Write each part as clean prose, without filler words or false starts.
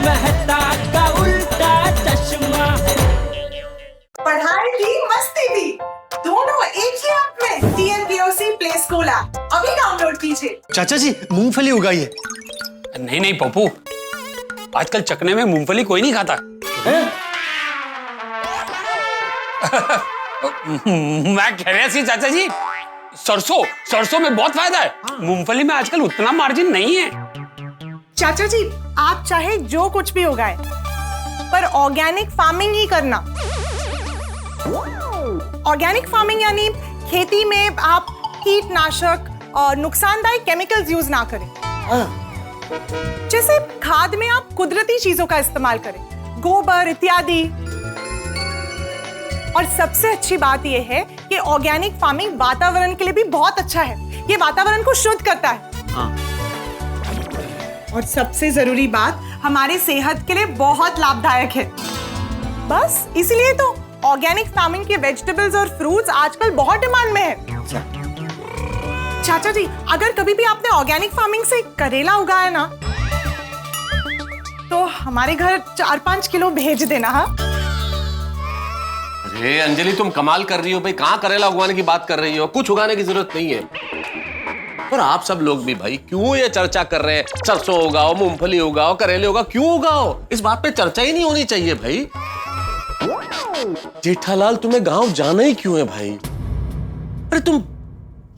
मेहता का उल्टा चश्मा। पढ़ाई भी मस्ती भी दोनों एक ही ऐप में। TNPOC प्ले स्कूल ऐप अभी डाउनलोड कीजिए। चाचा जी मूंगफली उगाइए। नहीं नहीं पप्पू, आजकल चकने में मूंगफली कोई नहीं खाता। मैं कह रहा सी चाचा जी, सरसों में बहुत फायदा है। मूंगफली में आजकल उतना मार्जिन नहीं है। चाचा जी आप चाहे जो कुछ भी उगाए पर ऑर्गेनिक फार्मिंग ही करना। ऑर्गेनिक फार्मिंग यानी खेती में आप कीटनाशक और नुकसानदायक केमिकल्स यूज ना करें। जैसे खाद में आप कुदरती चीजों का इस्तेमाल करें, गोबर इत्यादि। और सबसे अच्छी बात यह है कि ऑर्गेनिक फार्मिंग वातावरण के लिए भी बहुत अच्छा है। ये वातावरण को शुद्ध करता है। और सबसे जरूरी बात, हमारे सेहत के लिए बहुत लाभदायक है। बस इसलिए तो ऑर्गेनिक फार्मिंग के वेजिटेबल्स और फ्रूट्स आजकल बहुत डिमांड में है। चाचा जी अगर कभी भी आपने ऑर्गेनिक फार्मिंग से करेला उगाया ना, तो हमारे घर 4-5 किलो भेज देना। हाँ अरे अंजलि तुम कमाल कर रही हो भाई, कहाँ करेला उगाने की बात कर रही हो? कुछ उगाने की जरूरत नहीं है। और आप सब लोग भी भाई क्यों ये चर्चा कर रहे हैं, सरसों उगाओ, मूंगफली उगाओ, करेले उगाओ? क्यों उगाओ? इस बात पे चर्चा ही नहीं होनी चाहिए भाई। जेठालाल तुम्हें गांव जाना ही क्यों है भाई? अरे तुम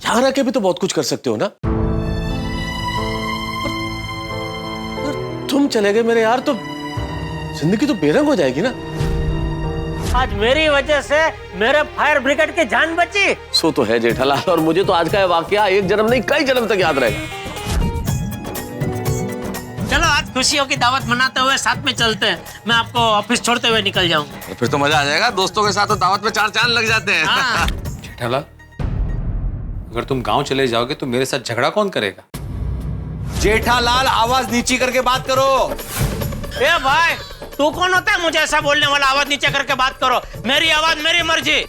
यहां रह के भी तो बहुत कुछ कर सकते हो ना। और तुम चले गए मेरे यार तो जिंदगी तो बेरंग हो जाएगी ना। आज मेरी वजह से मेरे फायर ब्रिगेड की जान बची। सो तो है जेठालाल, और मुझे तो आज का ये वाकया एक जन्म नहीं कई जन्म तक याद रहेगा। चलो आज खुशियों की दावत मनाते हुए साथ में चलते हैं। मैं आपको ऑफिस छोड़ते हुए निकल जाऊंगा। फिर तो मजा आ जाएगा, दोस्तों के साथ तो दावत में 4 चांद लग जाते हैं। हाँ। जेठालाल, अगर तुम गांव चले जाओगे तो मेरे साथ झगड़ा कौन करेगा? जेठालाल आवाज नीची करके बात करो। ए भाई तू कौन होता है मुझे ऐसा बोलने वाला? आवाज नीचे करके बात करो। मेरी आवाज मेरी मर्जी।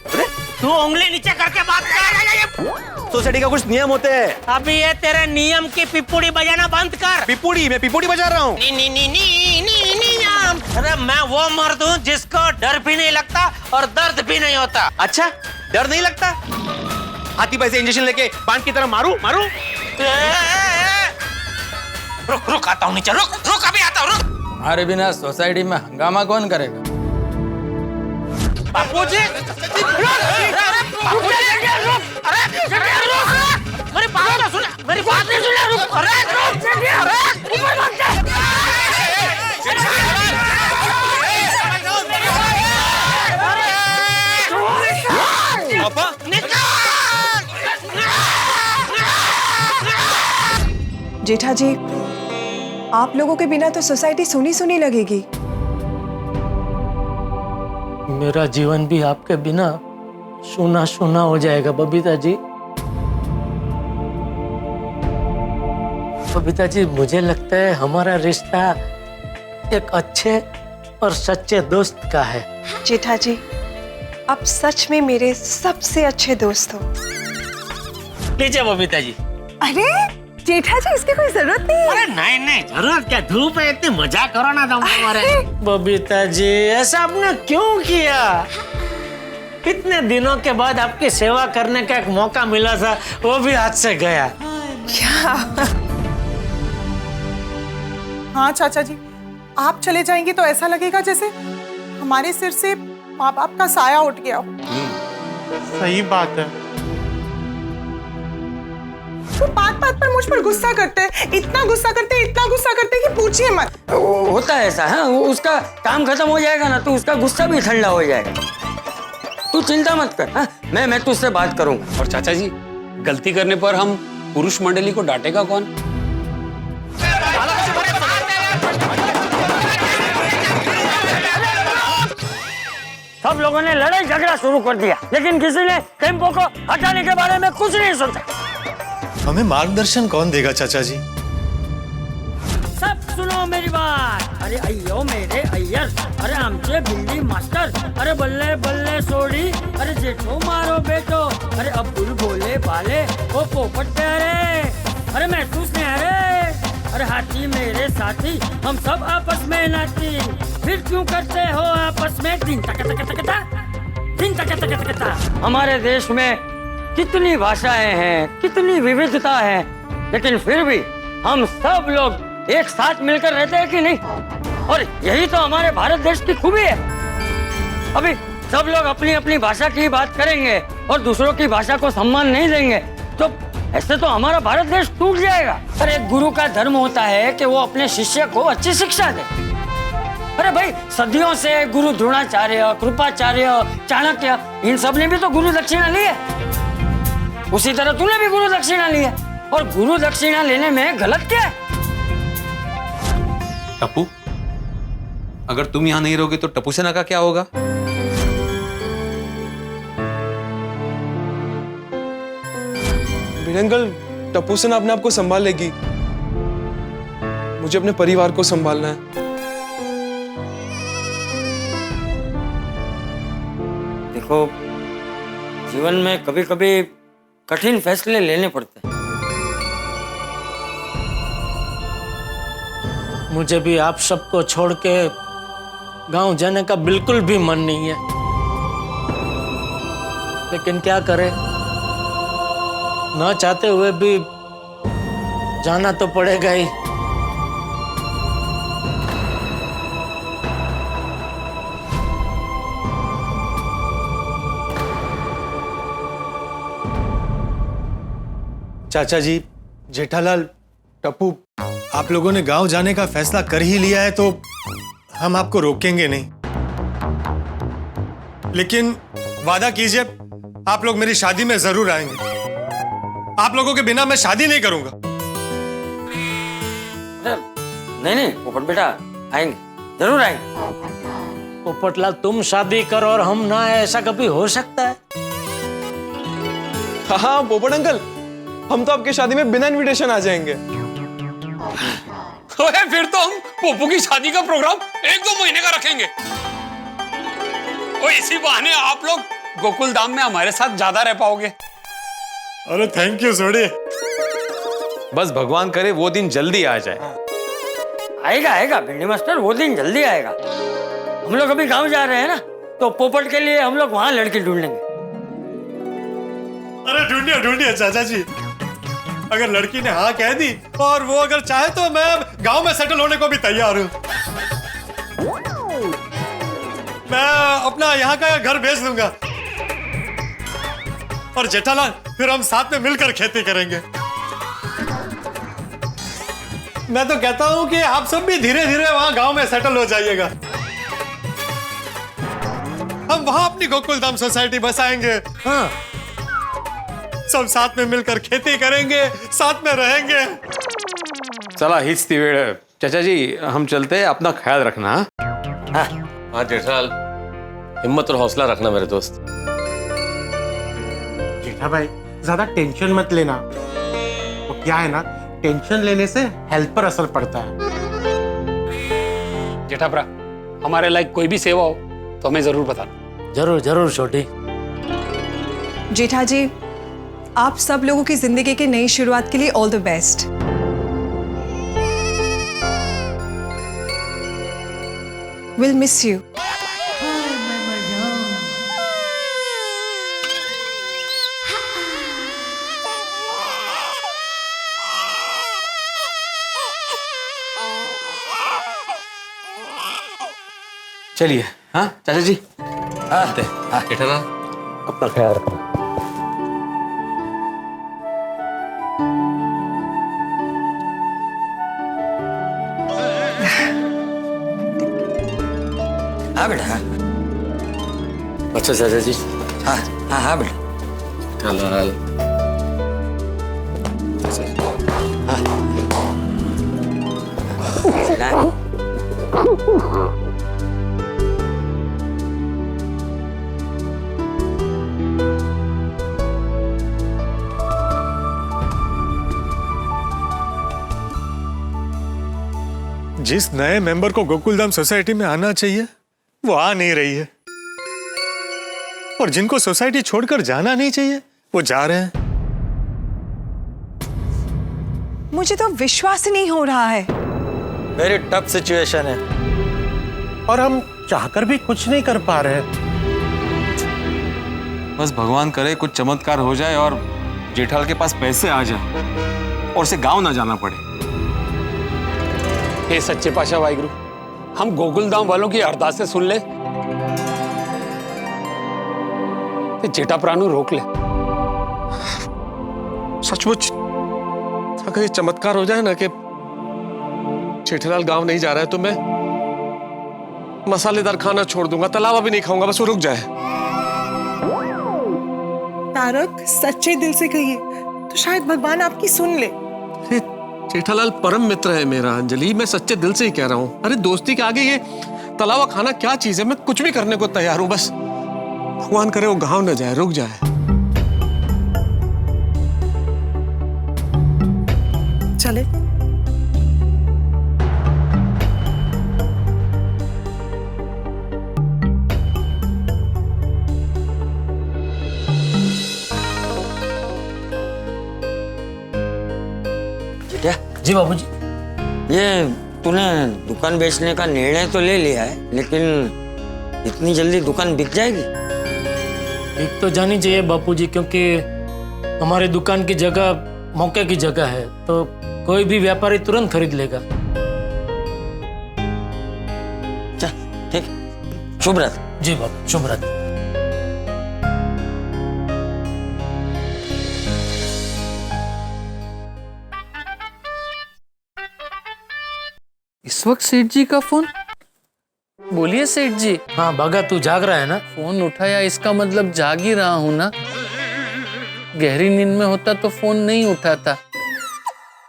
तू उंगली नीचे करके बात कर। सोसाइटी का कुछ नियम होते हैं। अभी ये तेरे नियम की पिपुड़ी बजाना बंद कर। पिपुड़ी? मैं पिपुड़ी बजा रहा हूँ। नियम। अरे मैं वो मर्द हूँ जिसको डर भी नहीं लगता और दर्द भी नहीं होता। अच्छा डर नहीं लगता? हाथी पैसे इंजेक्शन लेके बांध की तरह मारू? रुक आता हूँ नीचे। रुक अभी आता हूँ। रुक। हमारे बिना सोसाइटी में हंगामा कौन करेगा? बापूजी मेरी बात तो सुन। मेरी बात नहीं सुन। रुक। पापा जेठा जी आप लोगों के बिना तो सोसाइटी सुनी सुनी लगेगी। मेरा जीवन भी आपके बिना सुना सुना हो जाएगा बबीता जी। बबीता जी मुझे लगता है हमारा रिश्ता एक अच्छे और सच्चे दोस्त का है। जेठा जी आप सच में मेरे सबसे अच्छे दोस्त हो। लीजिए बबीता जी। अरे जेठा जी इसकी कोई जरूरत नहीं है। अरे नहीं जरूरत क्या, धूप है इतनी, मजाक करो ना तुम हमारे। बबीता जी ऐसा आपने क्यों किया? कितने दिनों के बाद आपकी सेवा करने का एक मौका मिला था, वो भी हाथ से गया। क्या? हाँ चाचा जी आप चले जाएंगे तो ऐसा लगेगा जैसे हमारे सिर से माँ बाप का साया उठ गया हो। सही बात है। वो बात पर मुझ पर गुस्सा करते हैं, इतना गुस्सा करते कि पूछिए मत। होता है ऐसा। हाँ उसका काम खत्म हो जाएगा ना तो उसका गुस्सा भी ठंडा हो जाएगा। तू चिंता मत कर। हाँ मैं तुझसे बात करूंगा। और चाचा जी गलती करने पर हम पुरुष मंडली को डांटेगा कौन? सब लोगों ने लड़ाई झगड़ा शुरू कर दिया, लेकिन किसी ने टेम्पो को हटाने के बारे में कुछ नहीं सोचा। हमें मार्गदर्शन कौन देगा चाचा जी? सब सुनो मेरी बात। अरे अयो मेरे अय्यर, अरे आमचे भिंडी मास्टर, अरे बल्ले बल्ले सोडी, अरे जेठो मारो बेटो, अरे अब्दुल भोले भाले, ओ पोपट प्यारे, अरे महसूस नहीं अरे, अरे हाथी मेरे साथी, हम सब आपस में नाती, फिर क्यों करते हो आपस में दिन तक तक तक दिन तक तक तक। हमारे देश में कितनी भाषाएं हैं, कितनी विविधता है, लेकिन फिर भी हम सब लोग एक साथ मिलकर रहते हैं कि नहीं? और यही तो हमारे भारत देश की खूबी है। अभी सब लोग अपनी अपनी भाषा की बात करेंगे और दूसरों की भाषा को सम्मान नहीं देंगे तो ऐसे तो हमारा भारत देश टूट जाएगा। अरे एक गुरु का धर्म होता है कि वो अपने शिष्य को अच्छी शिक्षा दे। अरे भाई सदियों से गुरु द्रोणाचार्य, कृपाचार्य, चाणक्य, इन सब ने भी तो गुरु दक्षिणा ली है। उसी तरह तूने भी गुरु दक्षिणा ली है, और गुरु दक्षिणा लेने में गलत क्या है? टप्पू, अगर तुम यहाँ नहीं रहोगे तो टप्पू सेना का क्या होगा? अंकल, टप्पू सेना अपने आप को संभाल लेगी, मुझे अपने परिवार को संभालना है। देखो, जीवन में कभी कभी कठिन फैसले लेने पड़ते हैं। मुझे भी आप सबको छोड़ के गांव जाने का बिल्कुल भी मन नहीं है, लेकिन क्या करें, ना चाहते हुए भी जाना तो पड़ेगा ही। चाचा जी, जेठालाल, टप्पू, आप लोगों ने गांव जाने का फैसला कर ही लिया है तो हम आपको रोकेंगे नहीं, लेकिन वादा कीजिए आप लोग मेरी शादी में जरूर आएंगे। आप लोगों के बिना मैं शादी नहीं करूंगा। नहीं पोपट बेटा, आएंगे, जरूर आएंगे। पोपटलाल, तुम शादी करो और हम ना आए, ऐसा कभी हो सकता है? हाँ पोपट अंकल, हम तो आपकी शादी में बिना इनविटेशन आ जाएंगे। फिर तो हम पोपू की शादी का प्रोग्राम 1-2 महीने का रखेंगे। और इसी बहाने आप लोग गोकुल धाम में हमारे साथ ज्यादा रह पाओगे। अरे थैंक यू सोडी। बस भगवान करे वो दिन जल्दी आ जाए। आएगा आएगा भिंडी मास्टर, वो दिन जल्दी आएगा। हम लोग अभी गांव जा रहे हैं ना, तो पोपट के लिए हम लोग वहां लड़की ढूंढ लेंगे। अरे ढूंढिए ढूंढिए चाचा जी, अगर लड़की ने हाँ कह दी और वो अगर चाहे तो मैं गांव में सेटल होने को भी तैयार हूँ। मैं अपना यहाँ का घर बेच दूंगा और जेठालाल फिर हम साथ में मिलकर खेती करेंगे। मैं तो कहता हूँ कि आप सब भी धीरे धीरे वहां गांव में सेटल हो जाइएगा। हम वहां अपनी गोकुल धाम सोसाइटी बसाएंगे। हाँ, सब साथ में मिलकर खेती करेंगे, साथ में रहेंगे। चला हीच ती वेळ। चाचा जी, हम चलते हैं, अपना ख्याल रखना। हाँ जेठालाल, हिम्मत और हौसला रखना मेरे दोस्त। जेठा भाई, ज्यादा टेंशन मत लेना। तो क्या है ना, टेंशन लेने से हेल्थ पर असर पड़ता है। जेठाप्रा, हमारे लायक कोई भी सेवा हो तो हमें जरूर बताना। जरूर जरूर छोटी। जेठा जी, आप सब लोगों की जिंदगी की नई शुरुआत के लिए all the best. Will miss you. चलिए। हाँ चाचा जी, जेठालाल, अपना ख्याल रखना। हाँ बेटा, हाँ। अच्छा चाचा जी। हाँ हाँ हाँ बेटा। जेठालाल, जिस नए मेंबर को गोकुलधाम सोसाइटी में आना चाहिए वो आ नहीं रही है, और जिनको सोसाइटी छोड़कर जाना नहीं चाहिए वो जा रहे हैं। मुझे तो विश्वास ही नहीं हो रहा है। वेरी टफ सिचुएशन है और हम चाहकर भी कुछ नहीं कर पा रहे। बस भगवान करे कुछ चमत्कार हो जाए और जेठालाल के पास पैसे आ जाए और उसे गांव ना जाना पड़े। हे सच्चे पातशाह वाहिगुरु, हम गोकुलधाम वालों की अरदास से सुन ले, तो जेठा प्राणु रोक ले। सचमुच अगर ये चमत्कार हो जाए ना कि जेठालाल गांव नहीं जा रहा है तो मैं मसालेदार खाना छोड़ दूंगा, तलावा भी नहीं खाऊंगा, बस वो रुक जाए। तारक, सच्चे दिल से कहिए तो शायद भगवान आपकी सुन ले। अरे जेठालाल परम मित्र है मेरा अंजलि, मैं सच्चे दिल से ही कह रहा हूँ। अरे दोस्ती के आगे ये तलावा खाना क्या चीज है, मैं कुछ भी करने को तैयार हूँ, बस भगवान करे वो गांव न जाए, रुक जाए। चले। जी बाबूजी। ये तूने दुकान बेचने का निर्णय तो ले लिया है, लेकिन इतनी जल्दी दुकान बिक जाएगी? बिक तो जानी चाहिए बापूजी, क्योंकि हमारी दुकान की जगह मौके की जगह है, तो कोई भी व्यापारी तुरंत खरीद लेगा। चल ठीक, शुभ रात्रि। जी बाबू, शुभ रात्रि। इस वक्त सेठ जी का फोन? बोलिए सेठ जी। हाँ भागा, तू जाग रहा है ना? फोन उठाया इसका मतलब जाग ही रहा हूं ना। गहरी नींद में होता तो फोन नहीं उठाता।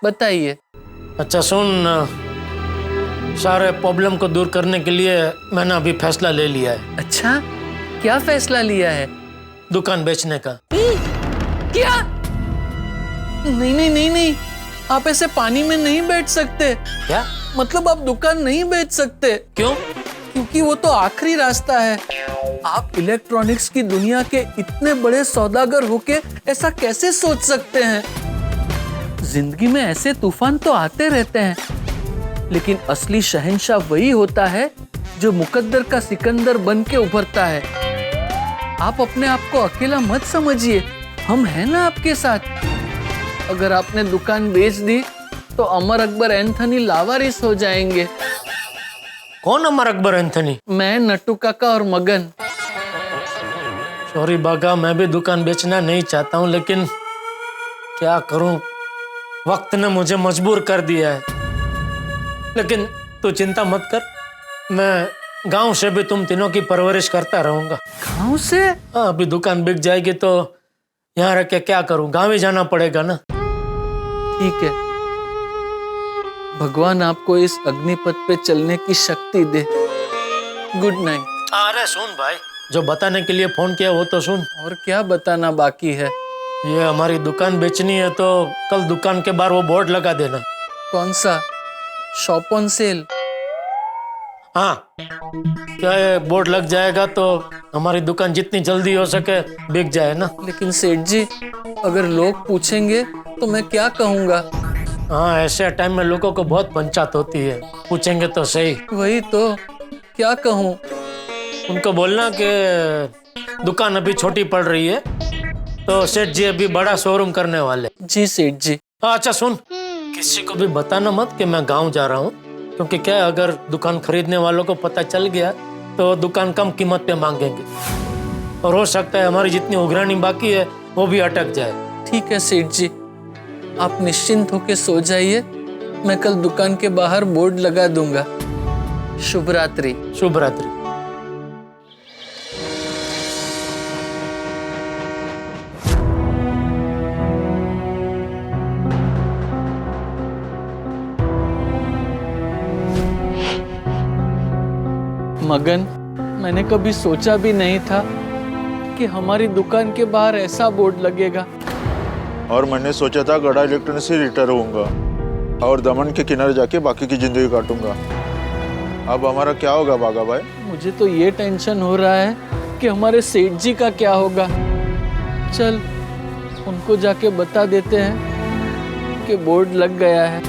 बताइए। अच्छा सुन, सारे प्रॉब्लम को दूर करने के लिए मैंने अभी फैसला ले लिया है। अच्छा, क्या फैसला लिया है? दुकान बेचने का। क्या? नहीं नहीं नहीं नहीं, आप ऐसे पानी में नहीं बैठ सकते। क्या मतलब आप दुकान नहीं बेच सकते? क्यों? क्योंकि वो तो आखिरी रास्ता है। आप इलेक्ट्रॉनिक्स की दुनिया के इतने बड़े सौदागर होके ऐसा कैसे सोच सकते हैं? जिंदगी में ऐसे तूफान तो आते रहते हैं, लेकिन असली शहंशाह वही होता है जो मुकद्दर का सिकंदर बन के उभरता है। आप अपने आप को अकेला मत समझिए, हम हैं ना आपके साथ। अगर आपने दुकान बेच दी तो अमर अकबर एंथनी लावारिस हो जाएंगे। कौन अमर अकबर एंथनी? मैं, नट्टू काका और मगन। सॉरी बागा, मैं भी दुकान बेचना नहीं चाहता हूँ, लेकिन क्या करूँ, वक्त ने मुझे मजबूर कर दिया है। लेकिन तू चिंता मत कर, मैं गांव से भी तुम तीनों की परवरिश करता रहूंगा। गांव से? हाँ, अभी दुकान बिक जाएगी तो यहाँ रह के क्या करूँ, गांव ही जाना पड़ेगा ना। ठीक है, भगवान आपको इस अग्निपथ पे चलने की शक्ति दे। Good night. अरे सुन भाई, जो बताने के लिए फोन किया वो तो सुन। और क्या बताना बाकी है? ये हमारी दुकान बेचनी है तो कल दुकान के बाहर वो बोर्ड लगा देना। कौन सा? Shop on sale? हाँ, क्या ये बोर्ड लग जाएगा तो हमारी दुकान जितनी जल्दी हो सके बिक जाए ना। लेकिन सेठ जी, अगर लोग पूछेंगे तो मैं क्या कहूँगा? हाँ, ऐसे टाइम में लोगों को बहुत पंचायत होती है, पूछेंगे तो सही। वही तो, क्या कहूँ? उनको बोलना कि दुकान अभी छोटी पड़ रही है तो सेठ जी अभी बड़ा शोरूम करने वाले। जी सेठ जी। अच्छा सुन, किसी को भी बताना मत कि मैं गांव जा रहा हूँ, क्योंकि क्या अगर दुकान खरीदने वालों को पता चल गया तो दुकान कम कीमत पे मांगेंगे और हो सकता है हमारी जितनी उघरानी बाकी है वो भी अटक जाए। ठीक है सेठ जी, आप निश्चिंत होके सो जाइए, मैं कल दुकान के बाहर बोर्ड लगा दूंगा। शुभ रात्रि। शुभ रात्रि। मगन, मैंने कभी सोचा भी नहीं था कि हमारी दुकान के बाहर ऐसा बोर्ड लगेगा। और मैंने सोचा था गड़ा इलेक्ट्रॉनिक से रिटायर होऊंगा और दमन के किनारे जाके बाकी की जिंदगी काटूंगा। अब हमारा क्या होगा बागा भाई? मुझे तो ये टेंशन हो रहा है कि हमारे सेठ जी का क्या होगा। चल, उनको जाके बता देते हैं के बोर्ड लग गया है।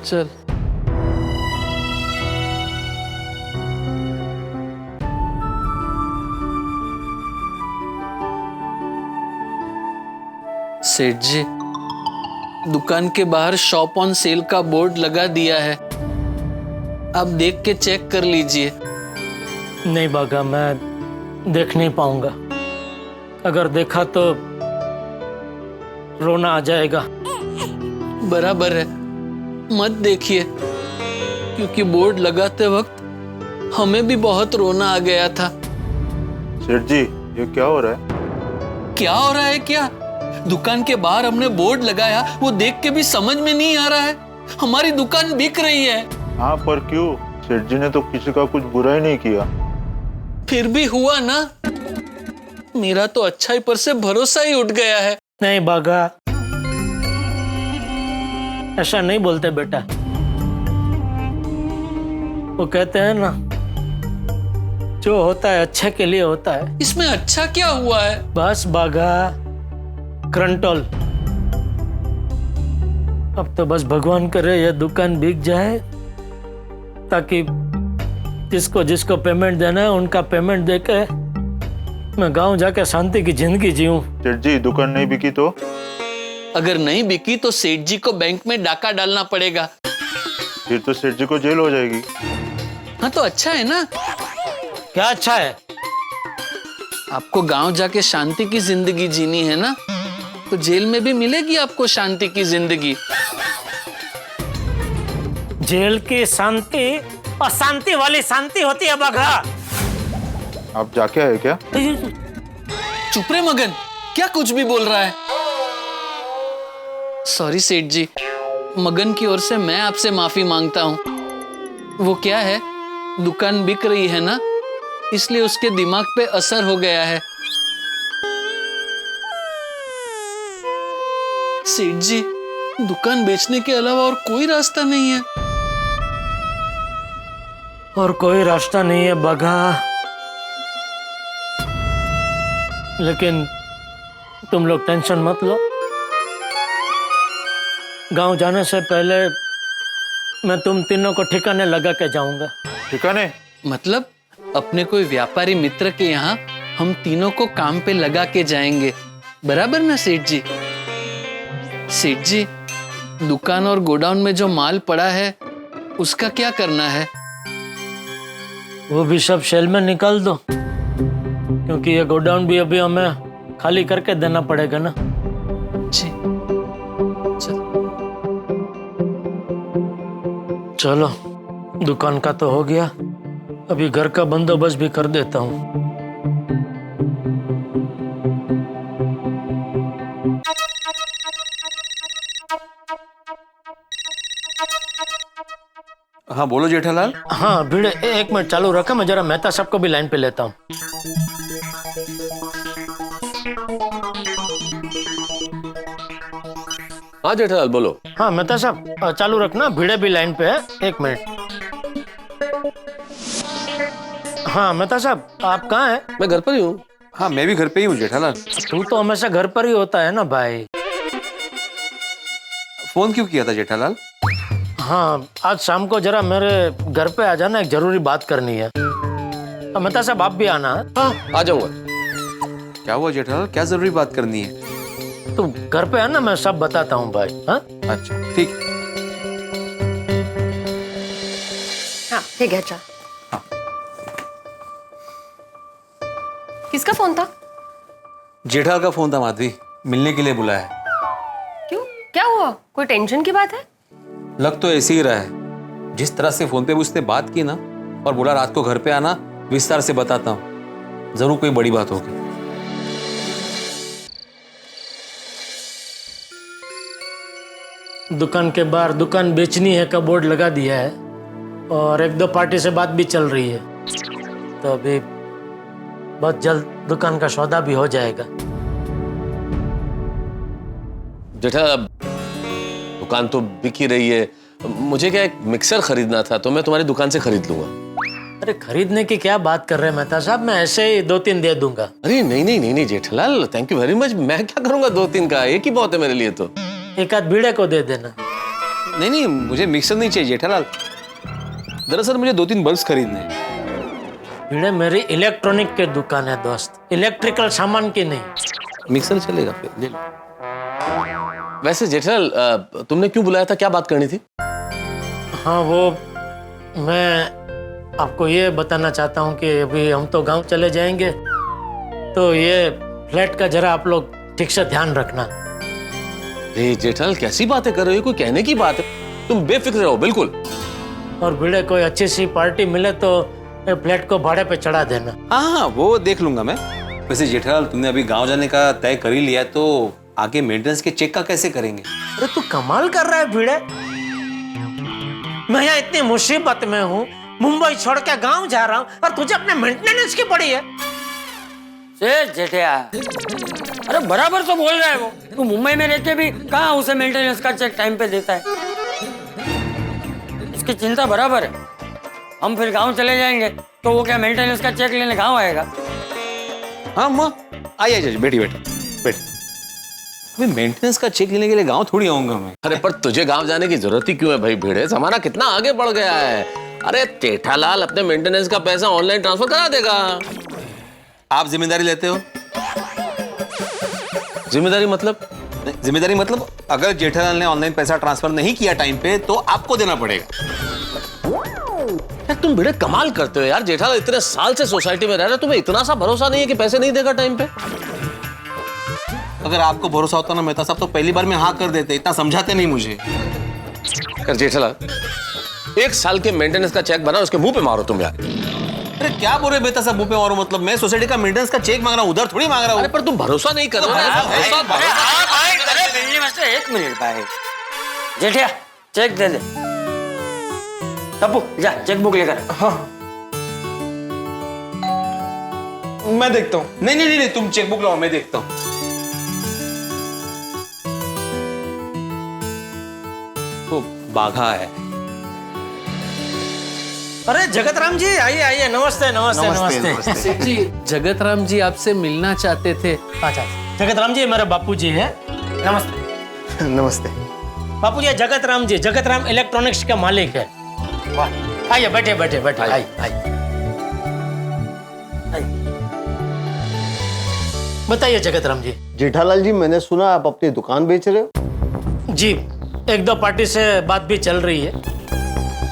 चल सेठ जी, दुकान के बाहर शॉप ऑन सेल का बोर्ड लगा दिया है, आप देख के चेक कर लीजिए। नहीं बागा, मैं देख नहीं पाऊंगा। अगर देखा तो रोना आ जाएगा। बराबर है, मत देखिए, क्योंकि बोर्ड लगाते वक्त हमें भी बहुत रोना आ गया था। सेठ जी, ये क्या हो रहा है? क्या हो रहा है? क्या दुकान के बाहर हमने बोर्ड लगाया, वो देख के भी समझ में नहीं आ रहा है। हमारी दुकान बिक रही है। हाँ, पर क्यों? सेठ जी ने तो किसी का कुछ बुरा ही नहीं किया। फिर भी हुआ ना, मेरा तो अच्छाई पर से भरोसा ही उठ गया है। नहीं बागा, ऐसा नहीं बोलते बेटा। वो कहते हैं ना, जो होता है अच्छे के लिए होता है। इसमें अच्छा क्या हुआ है? बस बागा, क्रंटोल। अब तो बस भगवान करे ये दुकान बिक जाए, ताकि जिसको जिसको पेमेंट देना है उनका पेमेंट देके मैं गांव जाके शांति की जिंदगी जीऊं। सेठ जी, दुकान नहीं बिकी तो? अगर नहीं बिकी तो सेठ जी को बैंक में डाका डालना पड़ेगा। फिर तो सेठ जी को जेल हो जाएगी। हाँ तो अच्छा है ना। क्या अच्छा है? आपको गांव जाके शांति की जिंदगी जीनी है ना, तो जेल में भी मिलेगी आपको शांति की जिंदगी। जेल की शांति और शांति वाली शांति होती है बाघा। आप जाके आए क्या? चुप रे मगन, क्या कुछ भी बोल रहा है। सॉरी सेठ जी, मगन की ओर से मैं आपसे माफी मांगता हूं। वो क्या है, दुकान बिक रही है ना, इसलिए उसके दिमाग पे असर हो गया है। सेठ जी, दुकान बेचने के अलावा और कोई रास्ता नहीं है। और कोई रास्ता नहीं है बाघा, लेकिन तुम लोग टेंशन मत लो। गांव जाने से पहले मैं तुम तीनों को ठिकाने लगा के जाऊंगा। ठिकाने? मतलब अपने कोई व्यापारी मित्र के यहाँ हम तीनों को काम पे लगा के जाएंगे, बराबर ना सेठ जी? सेठ जी, दुकान और गोडाउन में जो माल पड़ा है उसका क्या करना है? वो भी सब शेल में निकाल दो, क्योंकि ये गोडाउन भी अभी हमें खाली करके देना पड़ेगा ना। जी चलो, दुकान का तो हो गया, अभी घर का बंदोबस्त भी कर देता हूँ। हाँ बोलो जेठालाल। हाँ भिड़े, एक मिनट चालू रखा, मैं जरा मेहता साहब को भी लाइन पे लेता हूँ। हाँ जेठालाल बोलो। हाँ मेहता साहब चालू रखना, भिड़े भी लाइन पे है। एक मिनट। हाँ मेहता साहब, आप कहाँ हैं? मैं घर पर ही हूँ। हाँ मैं भी घर पे ही हूँ जेठालाल। तू तो हमेशा घर पर ही होता है ना भाई। फोन क्यों किया था जेठालाल? हाँ, आज शाम को जरा मेरे घर पे आ जाना, एक जरूरी बात करनी है। मेहता साहब आप भी आना। हाँ आ जाऊंगा। क्या हुआ जेठालाल, क्या जरूरी बात करनी है? तुम घर पे आना, मैं सब बताता हूँ भाई। हाँ अच्छा ठीक। हाँ ठीक है। अच्छा किसका फोन था? जेठालाल का फोन था माधवी, मिलने के लिए बुलाया। क्यों, क्या हुआ? कोई टेंशन की बात है? लग तो ऐसे ही रहा है। जिस तरह से फोन पे उसने बात की ना, और बोला रात को घर पे आना, विस्तार से बताता हूँ। जरूर कोई बड़ी बात होगी। दुकान के बाहर दुकान बेचनी है का बोर्ड लगा दिया है, और एक दो पार्टी से बात भी चल रही है, तो अभी बहुत जल्द दुकान का सौदा भी हो जाएगा। जेठालाल, दुकान तो बिक ही रही है, मुझे क्या एक मिक्सर खरीदना था, तो मैं तुम्हारी दुकान से खरीद लूंगा। अरे खरीदने की क्या बात कर रहे हैं मेहता साहब, मैं ऐसे ही 2-3 दे दूंगा। अरे नहीं नहीं नहीं नहीं Jethalal, thank you very much. मैं क्या करूंगा 2-3 का, एक ही बहुत है मेरे लिए तो। एक आध बीड़े को दे देना। नहीं नहीं, मुझे मिक्सर नहीं चाहिए जेठालाल, दरअसल मुझे 2-3 बल्ब्स खरीदने हैं। बीड़े मेरी इलेक्ट्रॉनिक की दुकान है दोस्त, इलेक्ट्रिकल सामान की नहीं। मिक्सर चलेगा फिर, ले लो। वैसे जेठालाल तुमने क्यों बुलाया था, क्या बात करनी थी? हाँ वो मैं आपको ये बताना चाहता हूँ कि अभी हम तो गांव चले जाएंगे, तो ये फ्लैट का जरा आप लोग ठीक से ध्यान रखना। जेठालाल कैसी बातें कर रहे हो, कोई कहने की बात है, तुम बेफिक्र रहो बिल्कुल। और भिड़े कोई अच्छी सी पार्टी मिले तो फ्लैट को भाड़े पे चढ़ा देना। हाँ वो देख लूंगा मैं। वैसे जेठालाल तुमने अभी गांव जाने का तय कर ही लिया, तो आगे मेंटेनेंस के चेक का कैसे करेंगे? अरे तू कमाल कर रहा है भिड़े, मैं यहाँ इतनी मुसीबत में हूँ, मुंबई छोड़ के गांव जा रहा हूँ और तुझे अपने मेंटेनेंस की पड़ी है। जेठिया, अरे बराबर तो बोल रहा है वो, तू मुंबई में रहते भी कहाँ उसे मेंटेनेंस का चेक टाइम पे देता है। इसकी चिंता बराबर है। हम फिर गांव चले जाएंगे तो वो क्या मेंटेनेंस का चेक लेने गांव आएगा? हाँ माँ आइए, बैठी बैठी बैठी। अभी मेंटेनेंस का चेक लेने के लिए गांव थोड़ी आऊंगा मैं। अरे पर तुझे गांव जाने की जरूरत ही क्यों है भाई भिड़े, जमाना कितना आगे बढ़ गया है। अरे जेठालाल अपने मेंटेनेंस का पैसा ऑनलाइन ट्रांसफर करा देगा। आप जिम्मेदारी लेते हो? जिम्मेदारी मतलब? जिम्मेदारी मतलब अगर जेठालाल ने ऑनलाइन पैसा ट्रांसफर नहीं किया टाइम पे तो आपको देना पड़ेगा। यार तुम भिड़े कमाल करते हो यार, जेठालाल इतने साल से सोसाइटी में रह रहे, तुम्हें इतना सा भरोसा नहीं है कि पैसे नहीं देगा टाइम पे? अगर आपको भरोसा होता ना मेहता साहब तो पहली बार में हाँ कर देते, इतना समझाते नहीं मुझे। कर जेठालाल 1 साल के मेंटेनेंस का चेक बना, उसके मुंह पे मारो तुम यार। अरे क्या बोल रहे बेटा साहब मुंह पे मारो, मतलब मैं सोसाइटी का मेंटेनेंस का चेक मांग रहा हूँ, उधर थोड़ी मांग रहा हूँ। अरे पर तुम भरोसा नहीं कर रहे हो। एक मिनट भाई, जेठिया चेक दे दे। तब्बू जा चेक बुक लेकर। हाँ मैं देखता हूँ। नहीं नहीं नहीं, तुम चेक बुक लाओ, मैं देखता हूँ। तो बाघा है। अरे जगत राम जी आइए आइए, नमस्ते नमस्ते नमस्ते। जी जगत राम जी आपसे मिलना चाहते थे। अच्छा जगत राम जी मेरे बापू जी है। नमस्ते। नमस्ते बापू जी, जगत राम जी, जगत राम इलेक्ट्रॉनिक्स के मालिक है। वाह आइए, बैठे बैठे बैठे, आइए आइए। बताइए जगत राम जी। जेठालाल जी मैंने सुना आप अपनी दुकान बेच रहे हो? जी 1-2 पार्टी से बात भी चल रही है।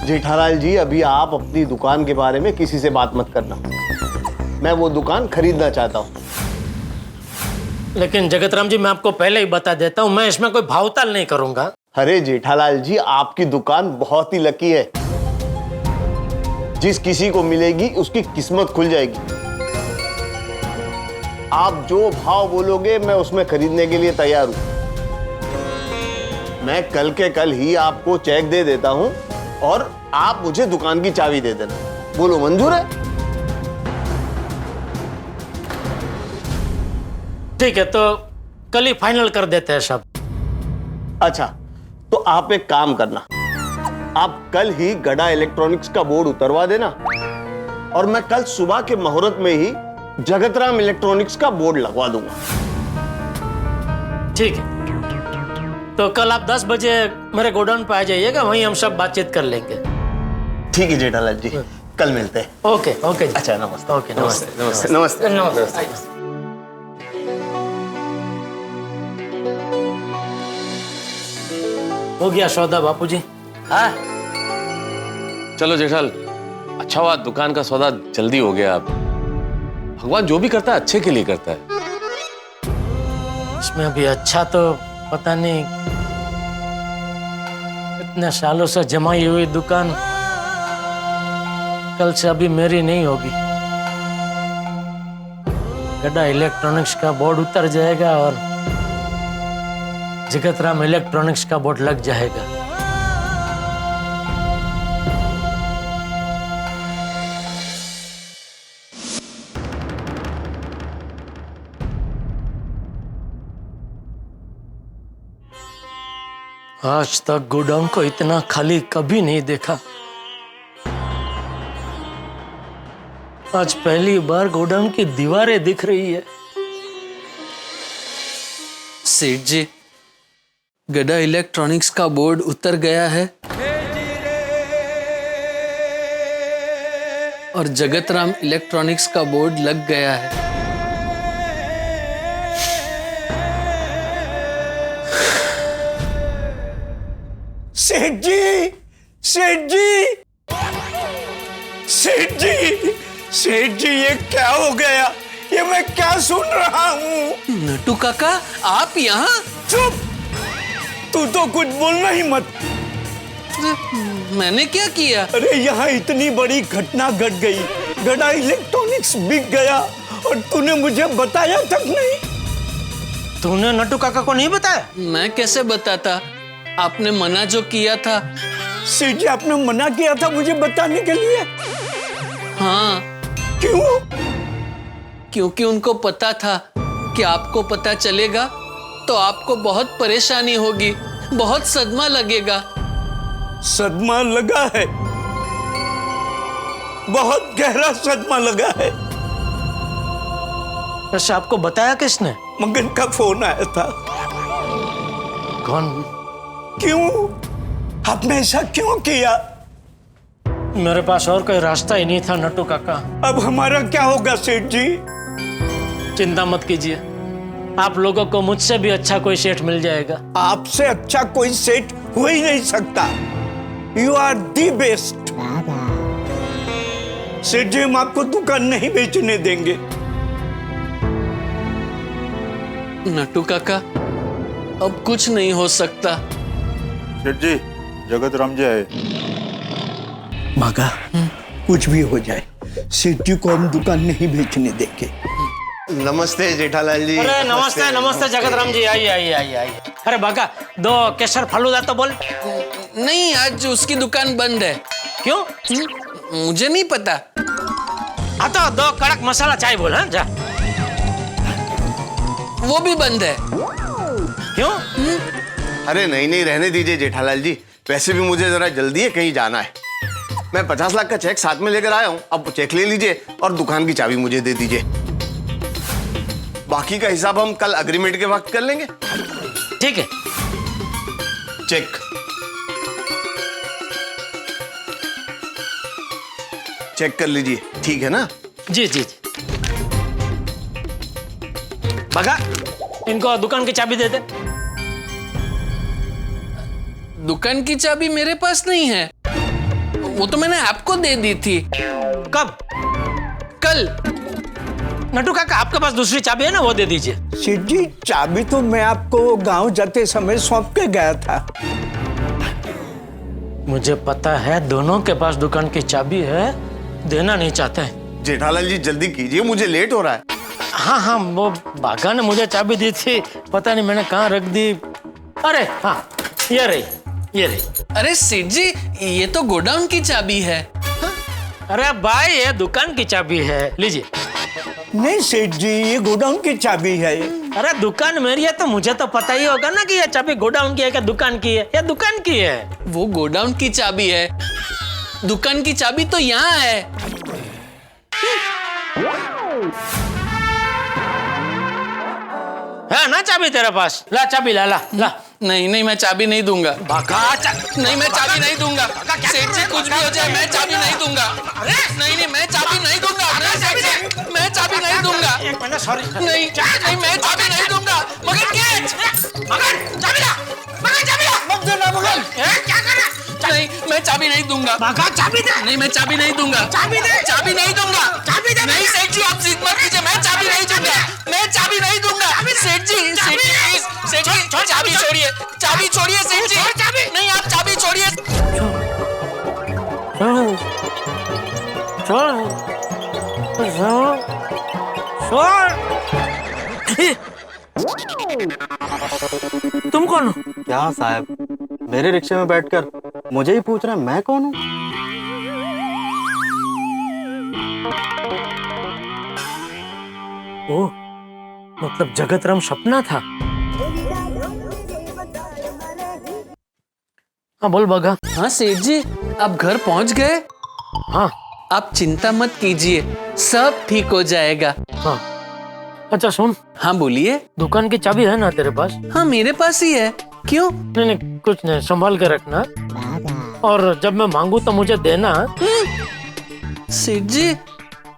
जेठालाल जी अभी आप अपनी दुकान के बारे में किसी से बात मत करना, मैं वो दुकान खरीदना चाहता हूँ। लेकिन जगत राम जी मैं आपको पहले ही बता देता हूँ, मैं इसमें कोई भावताल नहीं करूंगा। अरे जेठालाल जी आपकी दुकान बहुत ही लकी है, जिस किसी को मिलेगी उसकी किस्मत खुल जाएगी। आप जो भाव बोलोगे मैं उसमें खरीदने के लिए तैयार हूं। मैं कल के कल ही आपको चेक दे देता हूं और आप मुझे दुकान की चाबी दे देना। बोलो मंजूर है? ठीक है, तो कल ही फाइनल कर देते हैं सब। अच्छा तो आप एक काम करना, आप कल ही गड़ा इलेक्ट्रॉनिक्स का बोर्ड उतरवा देना और मैं कल सुबह के मुहूर्त में ही जगतराम इलेक्ट्रॉनिक्स का बोर्ड लगवा दूंगा। ठीक है, तो कल आप 10 बजे मेरे गोडाउन पे आ जाइएगा, वहीं हम सब बातचीत कर लेंगे। ठीक है जेठालाल जी, कल मिलते हैं। Okay okay. अच्छा नमस्ते। ओके नमस्ते नमस्ते नमस्ते नमस्ते। हो गया सौदा बापूजी? हाँ चलो जेठाल, अच्छा हुआ दुकान का सौदा जल्दी हो गया। अब भगवान जो भी करता है अच्छे के लिए करता है। इसमें अभी अच्छा तो पता नहीं, इतने सालों से जमाई हुई दुकान कल से अभी मेरी नहीं होगी। गड्ढा इलेक्ट्रॉनिक्स का बोर्ड उतर जाएगा और जगतराम इलेक्ट्रॉनिक्स का बोर्ड लग जाएगा। आज तक गोडाउन को इतना खाली कभी नहीं देखा। आज पहली बार गोडाउन की दीवारें दिख रही है। सेठ जी, गड़ा इलेक्ट्रॉनिक्स का बोर्ड उतर गया है और जगतराम इलेक्ट्रॉनिक्स का बोर्ड लग गया है। सेठ जी, सेठ जी, सेठ जी, सेठ जी, ये क्या हो गया? ये मैं क्या सुन रहा हूँ? नटू काका, आप यहाँ? चुप! तू तो कुछ बोलना ही मत। मैंने क्या किया? अरे यहाँ इतनी बड़ी घटना घट गई, गड़ा इलेक्ट्रॉनिक्स बिक गया और तूने मुझे बताया तक नहीं। तूने नटू काका को नहीं बताया? मैं कैसे बताता? आपने मना जो किया था। सेठ जी, आपने मना किया था मुझे बताने के लिए? हाँ। क्यों? क्योंकि उनको पता था कि आपको पता चलेगा तो आपको बहुत परेशानी होगी, बहुत सदमा लगेगा। सदमा लगा है, बहुत गहरा सदमा लगा है। अच्छा, आपको बताया किसने? मगन का फोन आया था। कौन? क्यों? आपने ऐसा क्यों किया? मेरे पास और कोई रास्ता ही नहीं था नटू काका। अब हमारा क्या होगा सेठ जी? चिंता मत कीजिए, आप लोगों को मुझसे भी अच्छा कोई सेठ मिल जाएगा। आपसे अच्छा कोई सेठ हो ही नहीं सकता। You are the best. Seth ji, हम आपको दुकान नहीं बेचने देंगे। नटू काका, अब कुछ नहीं हो सकता। सेठ जी, जगतराम जी आए। मगा, कुछ भी हो जाए, सेठ जी को हम दुकान नहीं बेचने देंगे। नमस्ते जेठालाल जी। अरे नमस्ते नमस्ते जगतराम जी, आइए आइए आइए आइए। अरे बाका, 2 केसर फालूदा तो बोल। नहीं, आज उसकी दुकान बंद है। क्यों? मुझे नहीं पता। हाँ तो 2 कड़क मसाला चाय बोल। हाँ जा। वो भी बंद है। क्यों? अरे नहीं नहीं, रहने दीजिए जेठालाल जी, वैसे भी मुझे जरा जल्दी है, कहीं जाना है। मैं 50 लाख का चेक साथ में लेकर आया हूँ, अब चेक ले लीजिए और दुकान की चाबी मुझे दे दीजिए। बाकी का हिसाब हम कल अग्रीमेंट के वक्त कर लेंगे। ठीक है। चेक। चेक कर लीजिए, ठीक है ना? जी जी जी। बगा, इनको दुकान की चाबी दे दे। दुकान की चाबी मेरे पास नहीं है, वो तो मैंने आपको दे दी थी। कब? कल। नटू काका, आपके पास दूसरी चाबी है ना, वो दे दीजिए। सेठ जी, चाबी तो मैं आपको गांव जाते समय सौंप के गया था। मुझे पता है दोनों के पास दुकान की चाबी है, देना नहीं चाहते हैं। जेठालाल जी जल्दी कीजिए, मुझे लेट हो रहा है। हाँ हाँ, वो बागा ने मुझे चाबी दी थी, पता नहीं मैंने कहाँ रख दी। अरे हाँ, ये रही, ये रही। अरे सेठ जी, ये तो गोडाउन की चाबी है। हाँ? अरे भाई, ये दुकान की चाबी है, लीजिए। नहीं सेठ जी, ये गोडाउन की चाबी है। अरे दुकान मेरी है तो मुझे तो पता ही होगा ना कि ये चाबी गोडाउन की है क्या दुकान की है? ये दुकान की है। वो गोडाउन की चाबी है, दुकान की चाबी तो यहाँ है। है ना चाबी तेरे पास? ला चाबी, ला ला ला। नहीं नहीं, मैं चाबी नहीं दूंगा। नहीं, मैं चाबी नहीं दूंगा। सेठ जी, कुछ भी हो जाए मैं चाबी नहीं दूंगा। नहीं नहीं, मैं चाबी नहीं दूंगा। मैं चाबी नहीं दूंगा। नहीं नहीं, मैं चाबी नहीं दूंगा। मगर चाबी ला, चाबी ला। मत देना मगर। क्या कर रहा? नहीं, मैं चाबी नहीं दूंगा। चाबी दे। नहीं, मैं चाबी नहीं दूंगा। चाबी दे। चाबी नहीं दूंगा। चाबी दे। नहीं सेठ जी, आप जिद मत कीजिए, मैं चाबी नहीं दूंगा। मैं चाबी नहीं दूंगा। सेठ जी, सेठ जी प्लीज, सेठ जी चाबी छोड़िए, चाबी छोड़िए सेठ जी। नहीं, आप चाबी छोड़िए। तुम कौन हो? क्या साहब, मेरे रिक्शे में बैठकर मुझे ही पूछ रहा है मैं कौन हूँ? ओह, मतलब जगतराम सपना था। हाँ बोल बगा। हाँ सेठ जी, आप घर पहुंच गए? हाँ, आप चिंता मत कीजिए, सब ठीक हो जाएगा। हाँ। अच्छा सुन। हाँ बोलिए। दुकान की चाबी है ना तेरे पास? हाँ मेरे पास ही है। क्यों? नहीं नहीं कुछ नहीं, संभाल के रखना और जब मैं मांगू तो मुझे देना। सेठ जी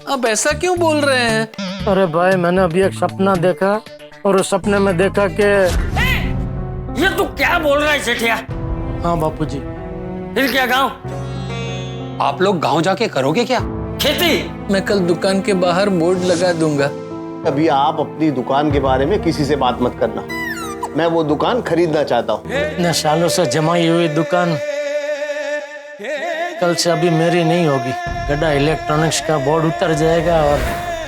अब ऐसा क्यों बोल रहे हैं? अरे भाई मैंने अभी एक सपना देखा और उस सपने में देखा कि ये तू क्या बोल रहा है सेठिया? हाँ बापूजी। फिर क्या गाँव? आप लोग गांव जाके करोगे क्या? खेती। मैं कल दुकान के बाहर बोर्ड लगा दूंगा। अभी आप अपनी दुकान के बारे में किसी से बात मत करना, मैं वो दुकान खरीदना चाहता हूँ। इतने सालों से जमाई हुई दुकान कल से अभी मेरी नहीं होगी। गड्ढा इलेक्ट्रॉनिक्स का बोर्ड उतर जाएगा और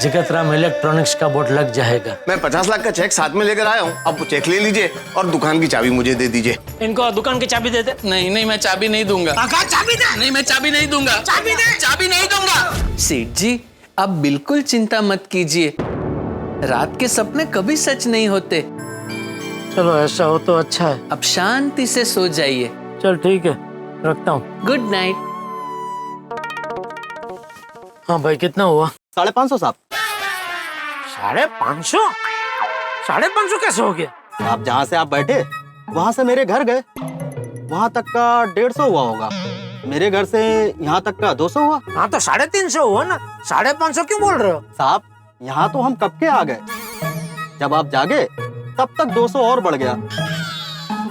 जगतराम इलेक्ट्रॉनिक्स का बोर्ड लग जाएगा। मैं 50 लाख का चेक साथ में लेकर आया हूँ, अब वो चेक ले लीजिए और दुकान की चाबी मुझे दे दीजिए। इनको दुकान की चाबी दे दे। नहीं नहीं मैं चाबी नहीं दूंगा। चाबी दे। नहीं मैं चाबी नहीं दूंगा। चाबी दे। चाबी नहीं दूंगा। सेठ जी आप बिल्कुल चिंता मत कीजिए, रात के सपने कभी सच नहीं होते। चलो ऐसा हो तो अच्छा है। अब शांति से सो जाइए। चल ठीक है रखता हूँ। Good night. हाँ भाई कितना हुआ? 550 साहब। 550? 550 कैसे हो गया? आप जहाँ से आप बैठे वहां से मेरे घर गए, वहां तक का 150 हुआ होगा। मेरे घर से यहाँ तक का 200 हुआ। हाँ तो 350 हुआ ना, 550 क्यों बोल रहे हो? साहब यहाँ तो हम कब के आ गए, जब आप जागे तब तक 200 और बढ़ गया,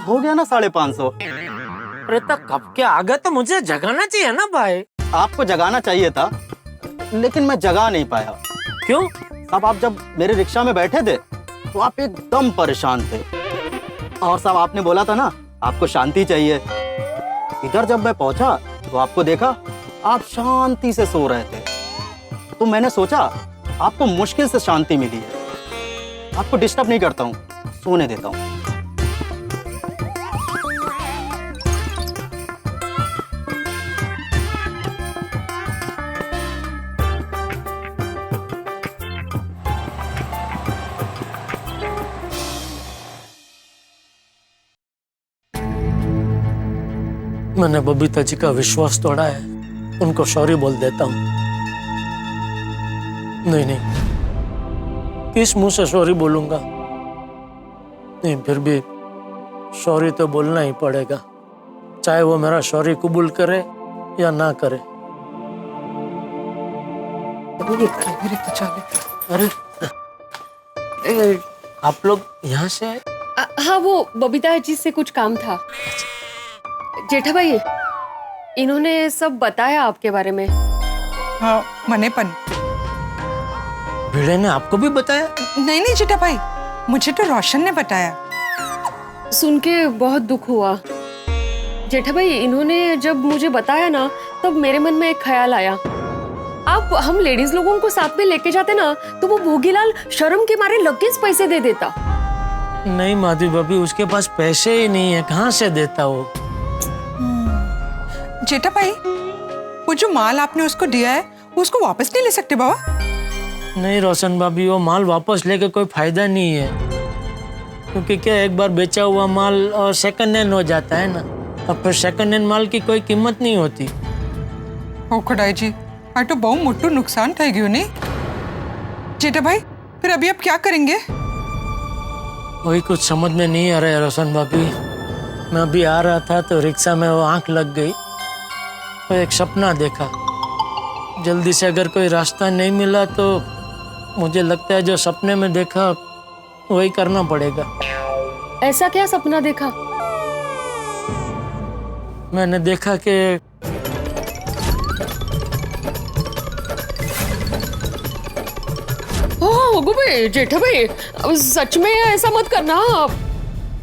हो गया ना 550। अरे तक कब के आ गए तो मुझे जगाना चाहिए ना भाई। आपको जगाना चाहिए था लेकिन मैं जगा नहीं पाया। क्यों? साहब आप जब मेरे रिक्शा में बैठे थे तो आप एकदम परेशान थे और साहब आपने बोला था ना आपको शांति चाहिए। इधर जब मैं पहुंचा तो आपको देखा आप शांति से सो रहे थे, तो मैंने सोचा आपको मुश्किल से शांति मिली है, आपको डिस्टर्ब नहीं करता हूँ, सोने देता हूँ। मैंने बबीता जी का विश्वास तोड़ा है, उनको सॉरी बोल देता हूँ। नहीं नहीं किस मुंह से सॉरी बोलूंगा? नहीं फिर भी सॉरी तो बोलना ही पड़ेगा, चाहे वो मेरा सॉरी कबूल करे या ना करे। अरे आप लोग यहाँ से आए? हाँ वो बबीता जी से कुछ काम था। जेठा भाई इन्होंने सब बताया आपके बारे में। हाँ मनेपन। भिड़े ने आपको भी बताया? नहीं नहीं जेठा भाई, मुझे तो रोशन ने बताया। सुन के बहुत दुख हुआ जेठा भाई। इन्होंने जब मुझे बताया ना तब मेरे मन में एक ख्याल आया, आप हम लेडीज लोगों को साथ में लेके जाते ना तो वो भोगीलाल शर्म के मारे लगेज पैसे दे देता। नहीं माधवी भाभी उसके पास पैसे ही नहीं है, कहाँ से देता वो? जेठा भाई वो जो माल आपने उसको दिया है वो उसको वापस नहीं ले सकते बाबा? नहीं रोशन भाभी वो माल वापस लेके कोई फायदा नहीं है, क्योंकि क्या एक बार बेचा हुआ माल और सेकंड हैंड हो जाता है ना, और फिर सेकंड हैंड माल की कोई कीमत नहीं होती। ओ खुदाई जी आ तो बहुत मोटू नुकसान થઈ ગયું नहीं? जेठा भाई फिर अभी आप क्या करेंगे? वही कुछ समझ में नहीं आ रहा है रोशन भाभी। मैं अभी आ रहा था तो रिक्शा में वो आंख लग गई, तो एक सपना देखा। जल्दी से अगर कोई रास्ता नहीं मिला तो मुझे लगता है जो सपने में देखा वही करना पड़ेगा। ऐसा क्या सपना देखा? मैंने देखा कि भाई जेठा भाई सच में ऐसा मत करना आप।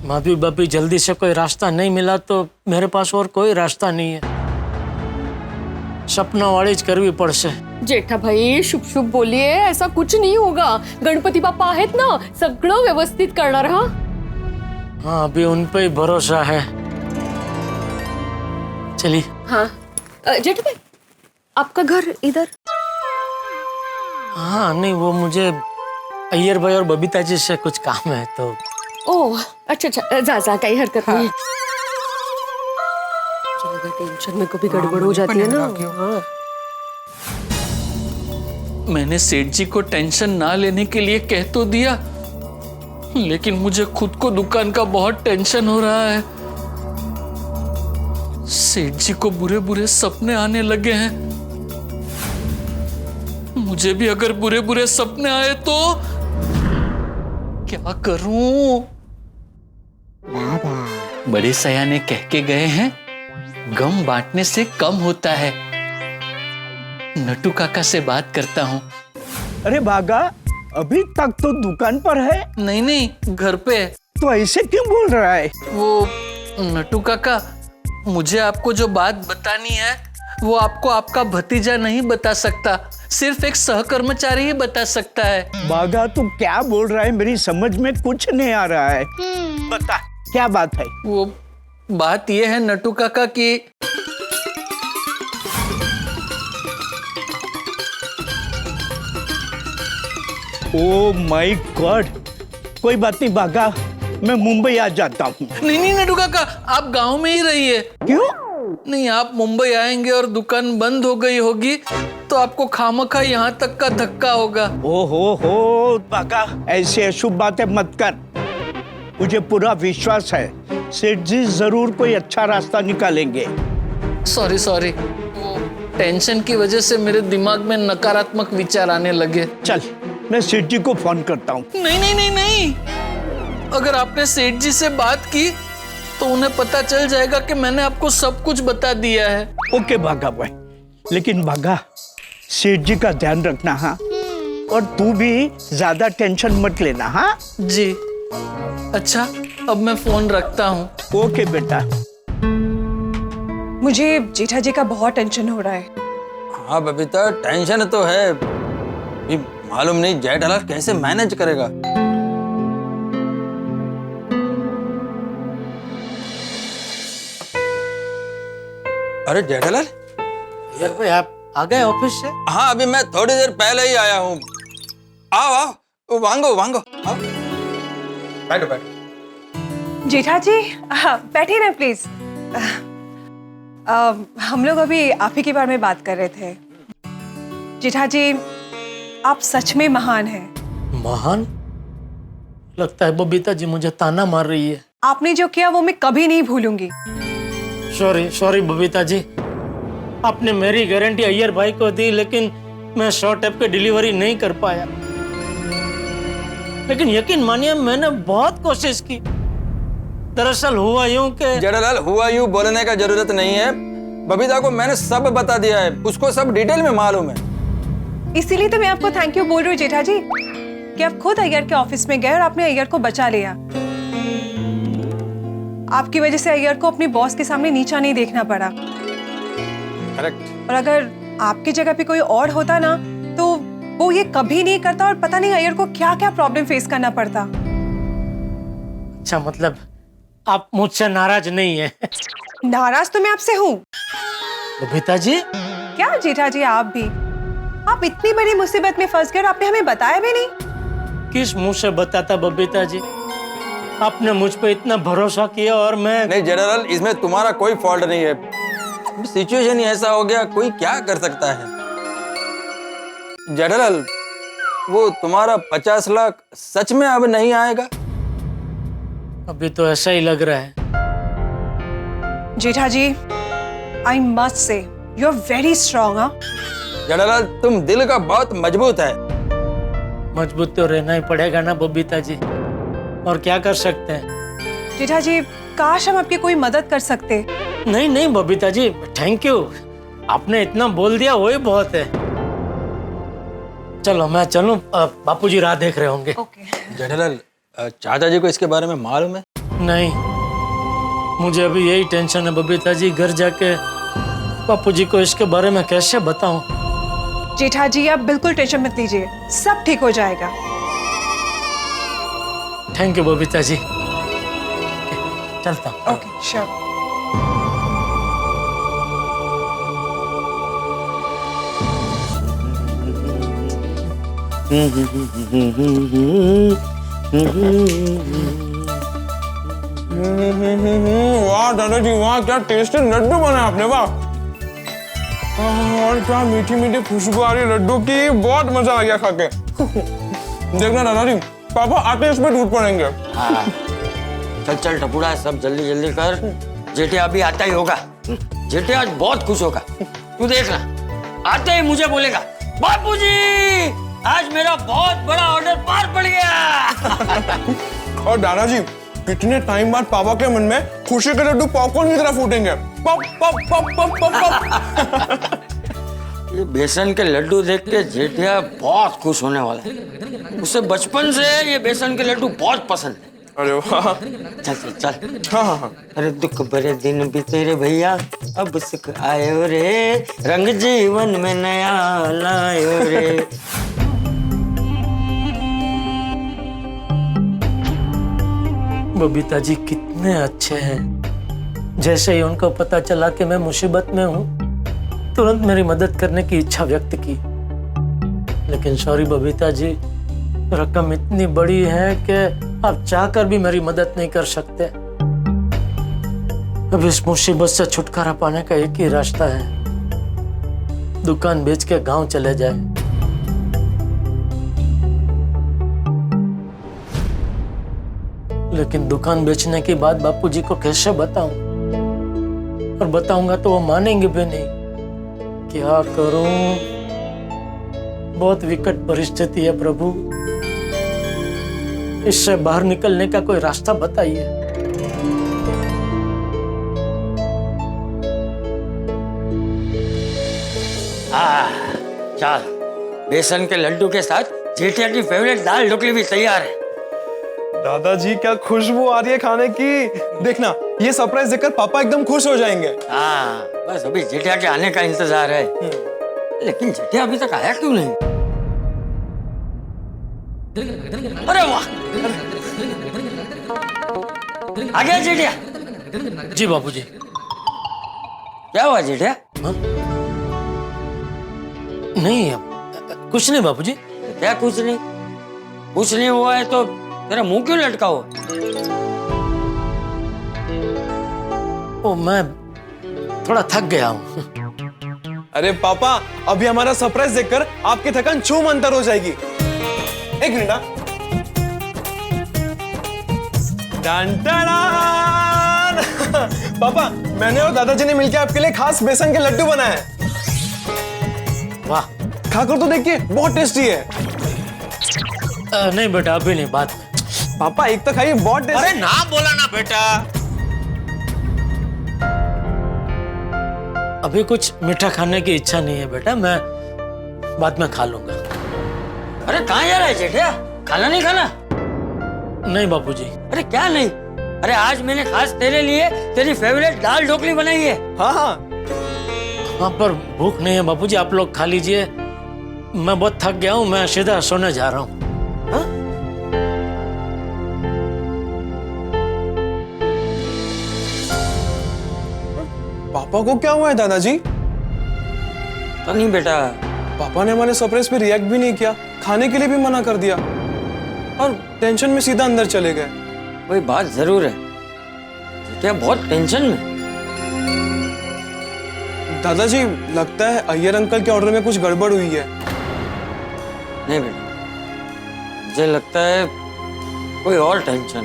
माधवी बापी जल्दी से कोई रास्ता नहीं मिला तो मेरे पास और कोई रास्ता नहीं है, सपना वाली करवी पड़से। जेठा भाई शुभ शुभ बोलिए, ऐसा कुछ नहीं होगा। गणपति बाप्पा आहेत ना, सगळं व्यवस्थित करणार। हाँ हाँ अभी उन पे ही भरोसा है। चलिए। हाँ जेठा भाई आपका घर इधर? हाँ नहीं वो मुझे अय्यर भाई और बबीता जी से कुछ काम है तो। ओह अच्छा अच्छा जा जा काही हरकत नहीं। टेंशन में कभी गड़बड़ हो जाती है ना। हाँ मैंने सेठ जी को टेंशन ना लेने के लिए कह तो दिया, लेकिन मुझे खुद को दुकान का बहुत टेंशन हो रहा है। सेठ जी को बुरे बुरे सपने आने लगे हैं। मुझे भी अगर बुरे बुरे सपने आए तो क्या करूं? बड़े सयाने कह के गए हैं, गम बांटने से कम होता है। नटू काका से बात करता हूँ। अरे भागा, अभी तक तो दुकान पर है। नहीं नहीं, घर पे। तो ऐसे क्यों बोल रहा है? वो नटू काका, मुझे आपको जो बात बतानी है वो आपको आपका भतीजा नहीं बता सकता, सिर्फ एक सहकर्मचारी ही बता सकता है। भागा, तू क्या बोल रहा है? मेरी समझ में कुछ नहीं आ रहा है। बता, क्या बात है? वो बात ये है नटू काका कि ओ माय गॉड, कोई बात नहीं भागा, मैं मुंबई आ जाता हूँ। नहीं नहीं नटू काका, आप गांव में ही रहिए। क्यों? नहीं, आप मुंबई आएंगे और दुकान बंद हो गई होगी तो आपको खामखा यहाँ तक का धक्का होगा। हो भागा, ऐसे अशुभ बातें मत कर। मुझे पूरा विश्वास है सेठ जी जरूर कोई अच्छा रास्ता निकालेंगे। सॉरी, वो टेंशन की वजह से मेरे दिमाग में नकारात्मक विचार आने लगे। चल, मैं सेठ जी को फोन करता हूँ। नहीं, अगर आपने सेठ जी से बात की तो उन्हें पता चल जाएगा कि मैंने आपको सब कुछ बता दिया है। ओके भागा भाई, लेकिन भागा, सेठ जी का ध्यान रखना। हाँ, और तू भी ज्यादा टेंशन मत लेना। हाँ जी। अच्छा, अब मैं फोन रखता हूँ। ओके बेटा। मुझे जेठा जी का बहुत टेंशन हो रहा है। हाँ बबीता, टेंशन तो है, ये मालूम नहीं जेठालाल कैसे मैनेज करेगा। अरे जेठालाल, भाई आप आ गए ऑफिस से? हाँ, अभी मैं थोड़ी देर पहले ही आया हूँ। आओ, वांगो, आओ। बैठो। जेठा जी बैठिए ना प्लीज। हम लोग अभी आप ही के बारे में बात कर रहे थे। जेठा जी, आप सच में महान हैं। महान? लगता है बबीता जी मुझे ताना मार रही है। आपने जो किया वो मैं कभी नहीं भूलूंगी। सॉरी बबीता जी, आपने मेरी गारंटी अय्यर भाई को दी, लेकिन मैं शॉर्ट ऐप की डिलीवरी नहीं कर पाया। लेकिन यकीन मानिए मैंने बहुत कोशिश की। दरअसल हुआ यूं कि जेठालाल, हुआ यूं बोलने का जरूरत नहीं है। बबीता को मैंने सब बता दिया है, उसको सब डिटेल में मालूम है। इसीलिए तो मैं आपको थैंक यू बोल रही हूँ जेठा जी कि आप खुद अय्यर के ऑफिस में गए और आपने अय्यर को बचा लिया। आपकी वजह से अय्यर को अपने बॉस के सामने नीचा नहीं देखना पड़ा। करेक्ट। और अगर आपकी जगह पे कोई और होता ना तो वो ये कभी नहीं करता और पता नहीं अय्यर को क्या क्या प्रॉब्लम फेस करना पड़ता। अच्छा, मतलब आप मुझसे नाराज नहीं है? नाराज तो मैं आपसे हूँ। बबीता जी? क्या जेठा जी, आप भी? आप इतनी बड़ी मुसीबत में फंस गए और आपने हमें बताया भी नहीं। किस मुंह से बताता बबीता जी? आपने मुझ पे इतना भरोसा किया और मैं... नहीं जेठालाल, इसमें तुम्हारा कोई फॉल्ट नहीं है। सिचुएशन ही ऐसा हो गया, कोई क्या कर सकता है। जेठालाल, वो तुम्हारा 50 लाख सच में अब नहीं आएगा? अभी तो ऐसा ही लग रहा है। Jetha ji, I must say you are very strong. Jethalal, तुम दिल का बहुत मजबूत है। मजबूत तो रहना ही पड़ेगा ना बबीता जी, और क्या कर सकते हैं। जेठा जी, काश हम आपकी कोई मदद कर सकते। नहीं बबीता जी, थैंक यू, आपने इतना बोल दिया वही बहुत है। चलो मैं चलूं, बापूजी राह देख रहे होंगे। जेठालाल, चाचा जी को इसके बारे में मालूम है? नहीं, मुझे अभी यही टेंशन है बबीता जी, घर जाके बापूजी को इसके बारे में कैसे बताऊं। जेठा जी, आप बिल्कुल टेंशन मत लीजिए, सब ठीक हो जाएगा। थैंक यू बबीता जी, चलता हूं। Okay, sure. वाह दादाजी, वाह क्या टेस्टी लड्डू बना आपने, वाह। और क्या मीठी मीठी खुशबू आ रही है लड्डू की, बहुत मजा आ गया खा के। देखना दादाजी, पापा आते ही इसमें टूट पड़ेंगे। हाँ। चल चल टपुड़ा, सब जल्दी जल्दी कर, जेठिया अभी आता ही होगा। जेठिया आज बहुत खुश होगा, तू देखना, आते ही मुझे बोलेगा, बापूजी आज मेरा बहुत बड़ा ऑर्डर पार पड़ गया। और दादाजी, कितने टाइम बाद पापा के मन में खुशी के लड्डू पॉपकॉर्न की तरह फूटेंगे। Pop pop pop pop pop pop. ये बेसन के लड्डू देख के जेठिया बहुत खुश होने वाला है। उसे बचपन से ये बेसन के लड्डू बहुत पसंद है। अरे वाह। चल चल चल। हाँ हाँ हाँ। अरे दुख भरे दिन बीते रे भैया, अब सुख आयो रे, रंग जीवन में नया लायो रे। बबीता जी कितने अच्छे हैं। जैसे ही उनको पता चला कि मैं मुसीबत में हूँ, तुरंत मेरी मदद करने की इच्छा व्यक्त की। लेकिन सॉरी बबीता जी, रकम इतनी बड़ी है कि आप चाहकर भी मेरी मदद नहीं कर सकते। अब इस मुसीबत से छुटकारा पाने का एक ही रास्ता है, दुकान बेच के गांव चले जाए। लेकिन दुकान बेचने की बात बापूजी को कैसे बताऊं? और बताऊंगा तो वो मानेंगे भी नहीं। क्या करूं? बहुत विकट परिस्थिति है प्रभु, इससे बाहर निकलने का कोई रास्ता बताइए। चल, बेसन के लड्डू के साथ जेठिया की फेवरेट दाल ढोकली भी तैयार है। दादाजी क्या खुशबू आ रही है खाने की। देखना, ये सरप्राइज देखकर पापा एकदम खुश हो जाएंगे। हाँ, बस अभी जेठिया के आने का इंतजार है। लेकिन जेठिया अभी तक आया क्यों नहीं? अरे वाह, आ गया जेठिया। जी बापूजी। क्या हुआ जेठिया? नहीं, कुछ नहीं बापूजी। क्या कुछ नहीं? कुछ नहीं हुआ है तो तेरा मुंह क्यों लटका हुआ? ओ, मैं थोड़ा थक गया हूँ। अरे पापा, अभी हमारा सरप्राइज देखकर आपकी थकान छूम अंतर हो जाएगी। एक मिनट। पापा, मैंने और दादाजी ने मिलकर आपके लिए खास बेसन के लड्डू बनाए हैं। वाह, खाकर तो देखिए, बहुत टेस्टी है। नहीं बेटा, अभी नहीं, बाद में। पापा एक तो खाइए, बहुत टेस्टी। अरे ना बोला ना बेटा। अभी कुछ मीठा खाने की इच्छा नहीं है बेटा, मैं बाद में खा लूंगा। अरे कहाँ जा रहा है जेठिया? खाना नहीं खाना? नहीं बापूजी। अरे क्या नहीं? अरे आज मैंने खास तेरे लिए तेरी फेवरेट दाल ढोकली बनाई है। हाँ हाँ। हाँ, पर भूख नहीं है बापूजी, आप लोग खा लीजिए। मैं बहुत थक गया हूँ, मैं सीधा सोने जा रहा हूँ। पापा को क्या हुआ है दादाजी? तो नहीं बेटा। पापा ने हमारे सरप्राइज पे रिएक्ट भी नहीं किया, खाने के लिए भी मना कर दिया और टेंशन में सीधा अंदर चले गए। कोई बात जरूर है, क्या बहुत टेंशन में? दादाजी, लगता है अय्यर अंकल के ऑर्डर में कुछ गड़बड़ हुई है। नहीं बेटा, मुझे लगता है कोई और टेंशन।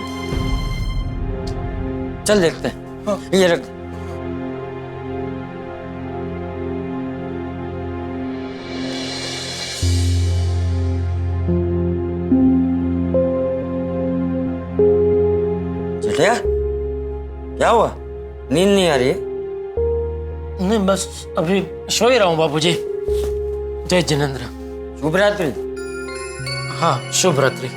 चल देखते हैं। हाँ। ये रख। जेठिया, क्या हुआ? नींद नहीं आ रही है? नहीं, बस अभी सो ही रहा हूँ बापूजी। जय जिनेंद्र। शुभ रात्रि। हाँ, शुभ रात्रि।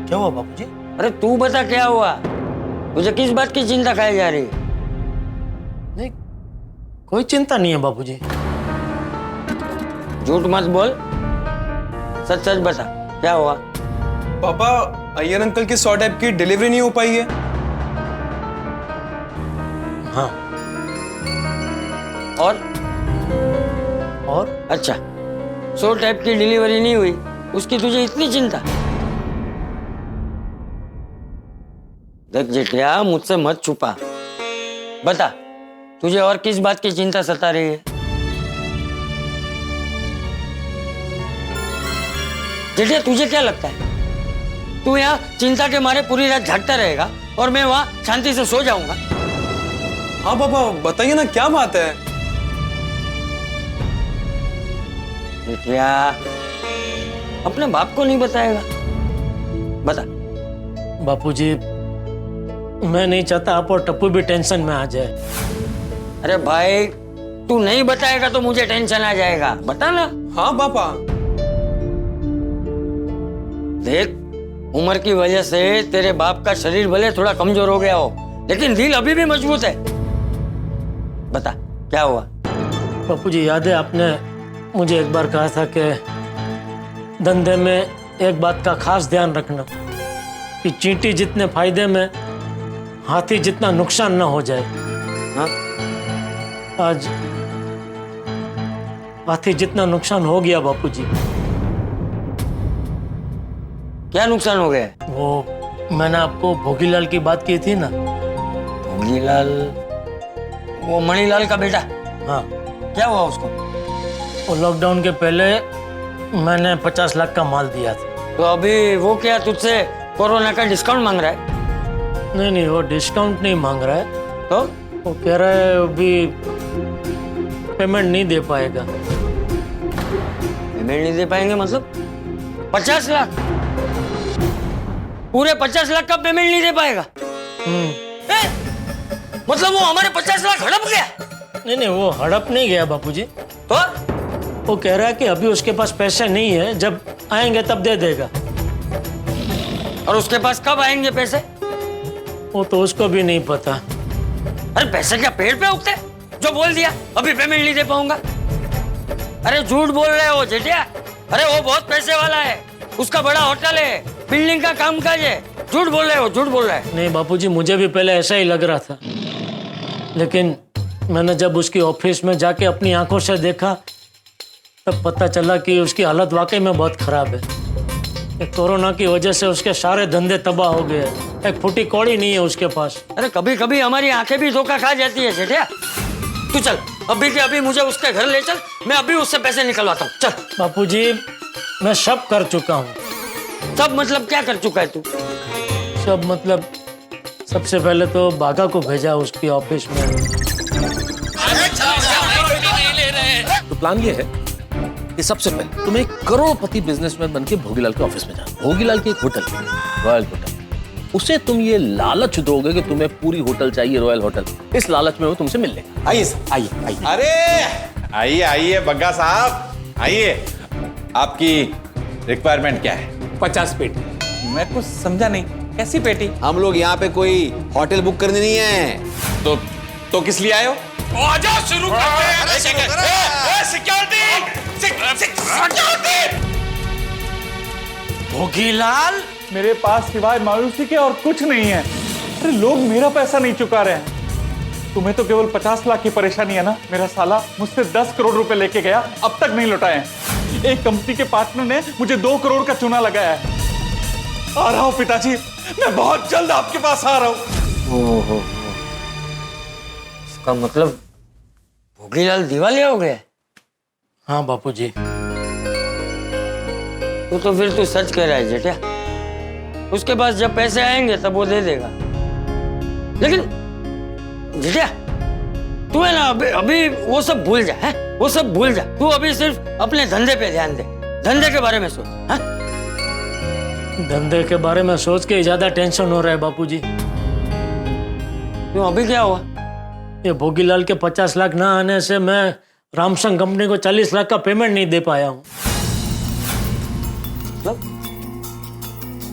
क्या हुआ बापूजी? अरे तू बता क्या हुआ? तुझे किस बात की चिंता खाई जा रही है? नहीं, कोई चिंता नहीं है बापूजी। झूठ मत बोल, सच सच बता, क्या हुआ? पापा, अय्यर अंकल की 100 टाइप की डिलीवरी नहीं हो पाई है। हाँ, और अच्छा 100 टाइप की डिलीवरी नहीं हुई, उसकी तुझे इतनी चिंता? देख जेठिया, मुझसे मत छुपा, बता तुझे और किस बात की चिंता सता रही है? जेठिया, तुझे क्या लगता है तू यहाँ चिंता के मारे पूरी रात जागता रहेगा और मैं वहां शांति से सो जाऊंगा? हाँ पापा, बताइए ना क्या बात है। जेठिया, अपने बाप को नहीं बताएगा? बता। बापूजी, मैं नहीं चाहता आप और टप्पू भी टेंशन में आ जाए। अरे भाई, तू नहीं बताएगा तो मुझे टेंशन आ जाएगा, बता ना। हाँ पापा। देख, उम्र की वजह से तेरे बाप का शरीर भले थोड़ा कमजोर हो गया हो, लेकिन दिल अभी भी मजबूत है। बता क्या हुआ? बापूजी, याद है आपने मुझे एक बार कहा था कि धंधे में एक बात का खास ध्यान रखना कि चींटी जितने फायदे में, हाथी जितना नुकसान ना हो जाए। हाँ? आज हाथी जितना नुकसान हो गया बापूजी। क्या नुकसान हो गया? वो मैंने आपको भोगीलाल की बात की थी ना। भोगीलाल? वो मणिलाल का बेटा? हाँ। क्या हुआ उसको? वो लॉकडाउन के पहले मैंने 50 लाख का माल दिया था। तो अभी वो क्या तुझसे कोरोना का डिस्काउंट मांग रहा है? नहीं, वो डिस्काउंट नहीं मांग रहा है। तो वो कह रहा है अभी पेमेंट नहीं दे पाएगा। पेमेंट नहीं दे पाएंगे मतलब? 50 लाख? पूरे 50 लाख का पेमेंट नहीं दे पाएगा? मतलब वो हमारे 50 लाख हड़प गया? नहीं, वो हड़प नहीं गया बापूजी। तो वो कह रहा है कि अभी उसके पास पैसे नहीं है, जब आएंगे तब दे देगा। और उसके पास कब आएंगे पैसे? वो तो उसको भी नहीं पता। अरे पैसे क्या पेड़ पे उगते? जो बोल दिया अभी पेमेंट नहीं दे पाऊंगा। अरे झूठ बोल रहे हो जेठिया। अरे वो बहुत पैसे वाला है, उसका बड़ा होटल है, बिल्डिंग का कामकाज है। झूठ बोल रहे हो, झूठ बोल रहे हैं। नहीं बापूजी, मुझे भी पहले ऐसा ही लग रहा था, लेकिन मैंने जब उसकी ऑफिस में जाके अपनी आंखों से देखा तब पता चला कि उसकी हालत वाकई में बहुत खराब है। कोरोना की वजह से उसके सारे धंधे तबाह हो गए, एक फुटी कौड़ी नहीं है उसके पास। अरे कभी कभी हमारी आंखें भी धोखा खा जाती है जेठिया। तू चल अभी के अभी मुझे उसके घर ले चल, मैं अभी उससे पैसे निकलवाता हूँ। चल। बापूजी, मैं सब कर चुका हूँ। सब मतलब क्या कर चुका है तू? सब मतलब सबसे पहले तो बाघा को भेजा उसकी ऑफिस में। तो प्लान ये है कि सबसे पहले तुम्हें एक करोड़पति बिजनेसमैन बनके भोगीलाल के ऑफिस में जाना। भोगीलाल की एक होटल है, रॉयल होटल। उसे तुम ये लालच दोगे कि तुम्हें पूरी होटल चाहिए, रॉयल होटल। इस लालच में वो तुमसे मिल लेगा। आइए सर, आइए आइए। अरे आइए आइए बग्गा साहब, आइए। आपकी रिक्वायरमेंट क्या है? 50 पेटी। मैं कुछ समझा नहीं, कैसी पेटी? हम लोग यहाँ पे कोई होटल बुक करने नहीं है। तो किस लिए आए हो? आजा शुरू करते हैं। सिक्योरिटी! भोगीलाल, मेरे पास सिवाय मायूसी के और कुछ नहीं है। अरे लोग मेरा पैसा नहीं चुका रहे हैं। तुम्हें तो केवल 50 लाख की परेशानी है ना? मेरा साला मुझसे 10 करोड़ रुपए लेके गया, अब तक नहीं लौटाए। एक कंपनी के पार्टनर ने मुझे 2 करोड़ का चूना लगाया है। आ रहा हूं पिताजी, मैं बहुत जल्द आपके पास आ रहा हूं। इसका मतलब भोगीलाल दिवालिया हो गया? हाँ बापूजी। तो फिर तू सच कह रहा है जेठिया। उसके पास जब पैसे आएंगे तब वो दे देगा। लेकिन जेठिया, तू है ना अभी वो सब भूल जा, है? वो सब भूल जा। तू अभी सिर्फ अपने धंधे पे ध्यान दे, धंधे के बारे में सोच। हाँ? धंधे के बारे में सोच के ज्यादा टेंशन हो रहा है बापूजी। क्यों, अभी क्या हुआ? ये भोगीलाल के 50 लाख ना आने से मैं रामसंग कंपनी को 40 लाख का पेमेंट नहीं दे पाया हूँ। मतलब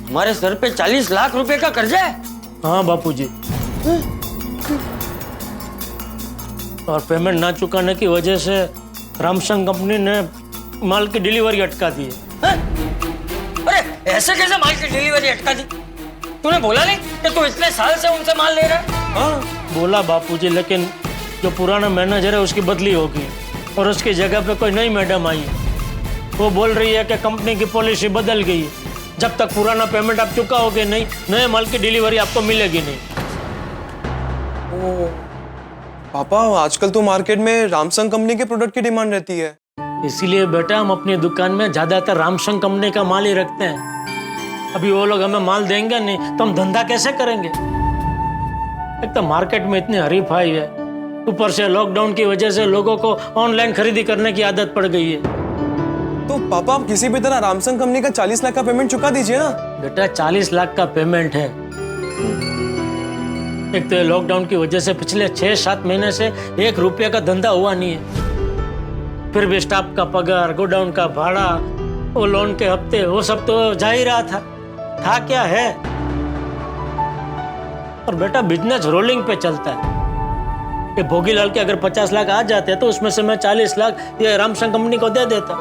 हमारे सर पे 40 लाख रुपए का कर्जा है? हाँ बापूजी। और पेमेंट ना चुकाने की वजह से रामसंग कंपनी ने माल की डिलीवरी अटका दी है। अरे ऐसे कैसे माल की डिलीवरी अटका दी? तूने बोला नहीं कि तू इतने साल से उनसे माल ले रहा है? हाँ बोला बापूजी, लेकिन जो पुराना मैनेजर है उसकी बदली होगी और उसकी जगह पे कोई नई मैडम आई है। वो बोल रही है कि कंपनी की पॉलिसी बदल गई है, जब तक पुराना पेमेंट आप चुकाओगे नहीं, नए माल की डिलीवरी आपको मिलेगी नहीं। ओ, पापा आजकल तो मार्केट में रामसंग कंपनी के प्रोडक्ट की डिमांड रहती है। इसीलिए बेटा हम अपनी दुकान में ज्यादातर रामसंग कंपनी का माल ही रखते हैं। अभी वो लोग हमें माल देंगे नहीं तो हम धंधा कैसे करेंगे? एक तो मार्केट में इतनी हरीफाई है, ऊपर से लॉकडाउन की वजह से लोगों को ऑनलाइन खरीदी करने की आदत पड़ गई है। तो पापा आप किसी भी तरह रामसंग कंपनी का 40 लाख का पेमेंट चुका दीजिए ना। बेटा 40 लाख का पेमेंट है। एक तो लॉकडाउन की वजह से पिछले 6-7 महीने से 1 रुपये का धंधा हुआ नहीं है। फिर भी स्टाफ का पगार, गोडाउन का भाड़ा, वो लोन के हफ्ते, वो सब तो जा ही रहा था क्या है। और बेटा बिजनेस रोलिंग पे चलता है। ये भोगीलाल के अगर 50 लाख आ जाते तो उसमें से मैं 40 लाख ये रामसंग कंपनी को दे देता,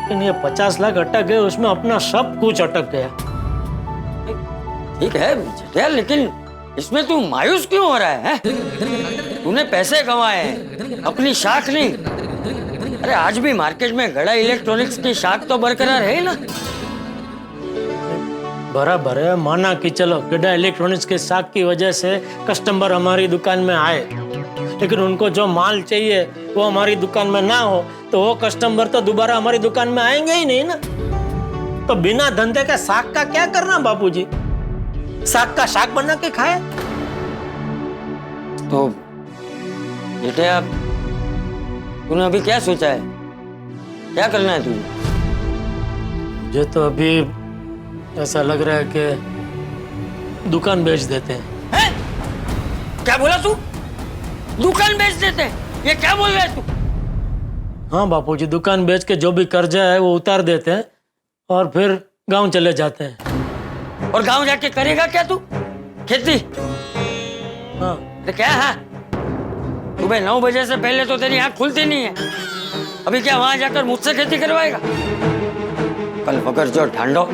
लेकिन ये 50 लाख अटक गए, उसमें अपना सब कुछ अटक गया। ठीक है जेठिया, लेकिन इसमें तू मायूस क्यों हो रहा है? तूने पैसे कमाए हैं, अपनी शाख नहीं। अरे आज भी मार्केट में गड़ा इलेक्ट्रॉनिक्स की शाख तो बरकरार है ना। बराबर है, माना कि चलो गड़ा इलेक्ट्रॉनिक्स के शाख की वजह से कस्टमर हमारी दुकान में आए, लेकिन उनको जो माल चाहिए वो हमारी दुकान में ना हो तो वो कस्टमर तो दोबारा हमारी दुकान में आएंगे ही नहीं ना। तो बिना धंधे के शाख का क्या करना बापूजी? शाख का शाख बना के खाए। तो बेटे आप तूने अभी क्या सोचा है, क्या करना है तुझे? मुझे तो अभी ऐसा लग रहा है कि दुकान बेच देते हैं। क्या बोला तू? दुकान बेच देते हैं? ये क्या बोल रहा है तू? हाँ बापूजी, दुकान बेच के जो भी कर्जा है वो उतार देते हैं और फिर गांव चले जाते हैं। और गांव जाके करेगा क्या तू? खेती? हाँ। तो क्या है, सुबह 9 बजे से पहले तो तेरी आंख खुलती नहीं है। अभी क्या वहां जाकर मुझसे खेती करवाएगा? कल पकड़ जो ढांडो,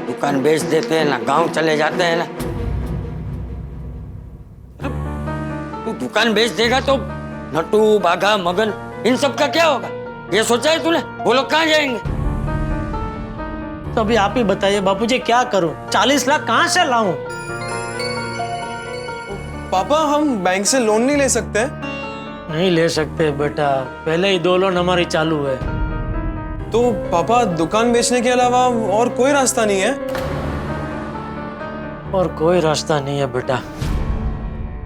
दुकान बेच देते हैं ना, गांव चले जाते हैं ना। तू दुकान बेच देगा तो नट्टू, बाघा, मगन, इन सब का क्या होगा? ये सोचा है तूने? वो लोग कहाँ जाएंगे? तो अभी आप ही बताइए बापूजी, क्या करूं? 40 लाख कहां से लाऊं? पापा हम बैंक से लोन नहीं ले सकते? नहीं ले सकते बेटा, पहले ही 2 लोन हमारी चालू है। तो पापा दुकान बेचने के अलावा और कोई रास्ता नहीं है? और कोई रास्ता नहीं है बेटा।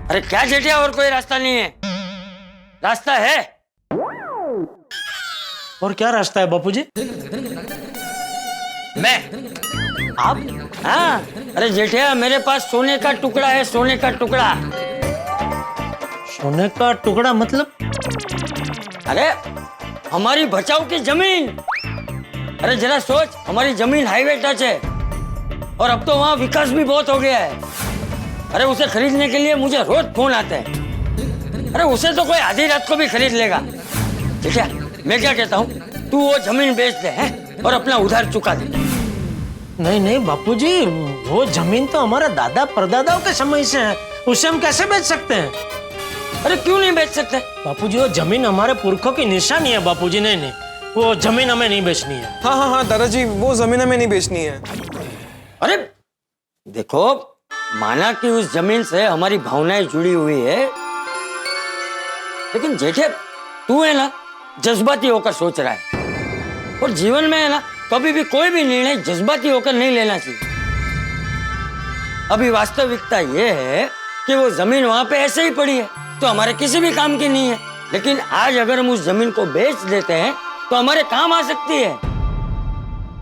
अरे क्या जेठिया और कोई रास्ता नहीं है? रास्ता है। और क्या रास्ता है बापूजी? मैं? आप? हाँ, अरे जेठिया मेरे पास सोने का टुकड़ा है, सोने का टुकड़ा। सोने का टुकड़ा मतलब? अरे हमारी बचाव की जमीन। अरे जरा सोच, हमारी जमीन हाईवे टच है और अब तो वहाँ विकास भी बहुत हो गया है। अरे उसे खरीदने के लिए मुझे रोज फोन आते हैं। अरे उसे तो कोई आधी रात को भी खरीद लेगा। ठीक है, मैं क्या कहता हूँ, तू वो जमीन बेच दे हैं और अपना उधार चुका दे। नहीं नहीं बापूजी, वो जमीन तो हमारे दादा परदादाओं के समय से है, उसे हम कैसे बेच सकते हैं? अरे क्यों नहीं बेच सकते? बापूजी वो जमीन हमारे पुरखों की निशानी है बापूजी। नहीं नहीं, वो जमीन हमें नहीं बेचनी है। हाँ हाँ हाँ दादाजी, वो जमीन हमें नहीं बेचनी है। अरे देखो, माना कि उस जमीन से हमारी भावनाएं जुड़ी हुई है, लेकिन जेठे तू है ना जज्बाती होकर सोच रहा है, और जीवन में है ना कभी भी कोई भी निर्णय जज्बाती होकर नहीं लेना चाहिए। अभी वास्तविकता ये है कि वो जमीन वहां पे ऐसे ही पड़ी है, तो हमारे किसी भी काम की नहीं है। लेकिन आज अगर हम उस जमीन को बेच देते हैं तो हमारे काम आ सकती है।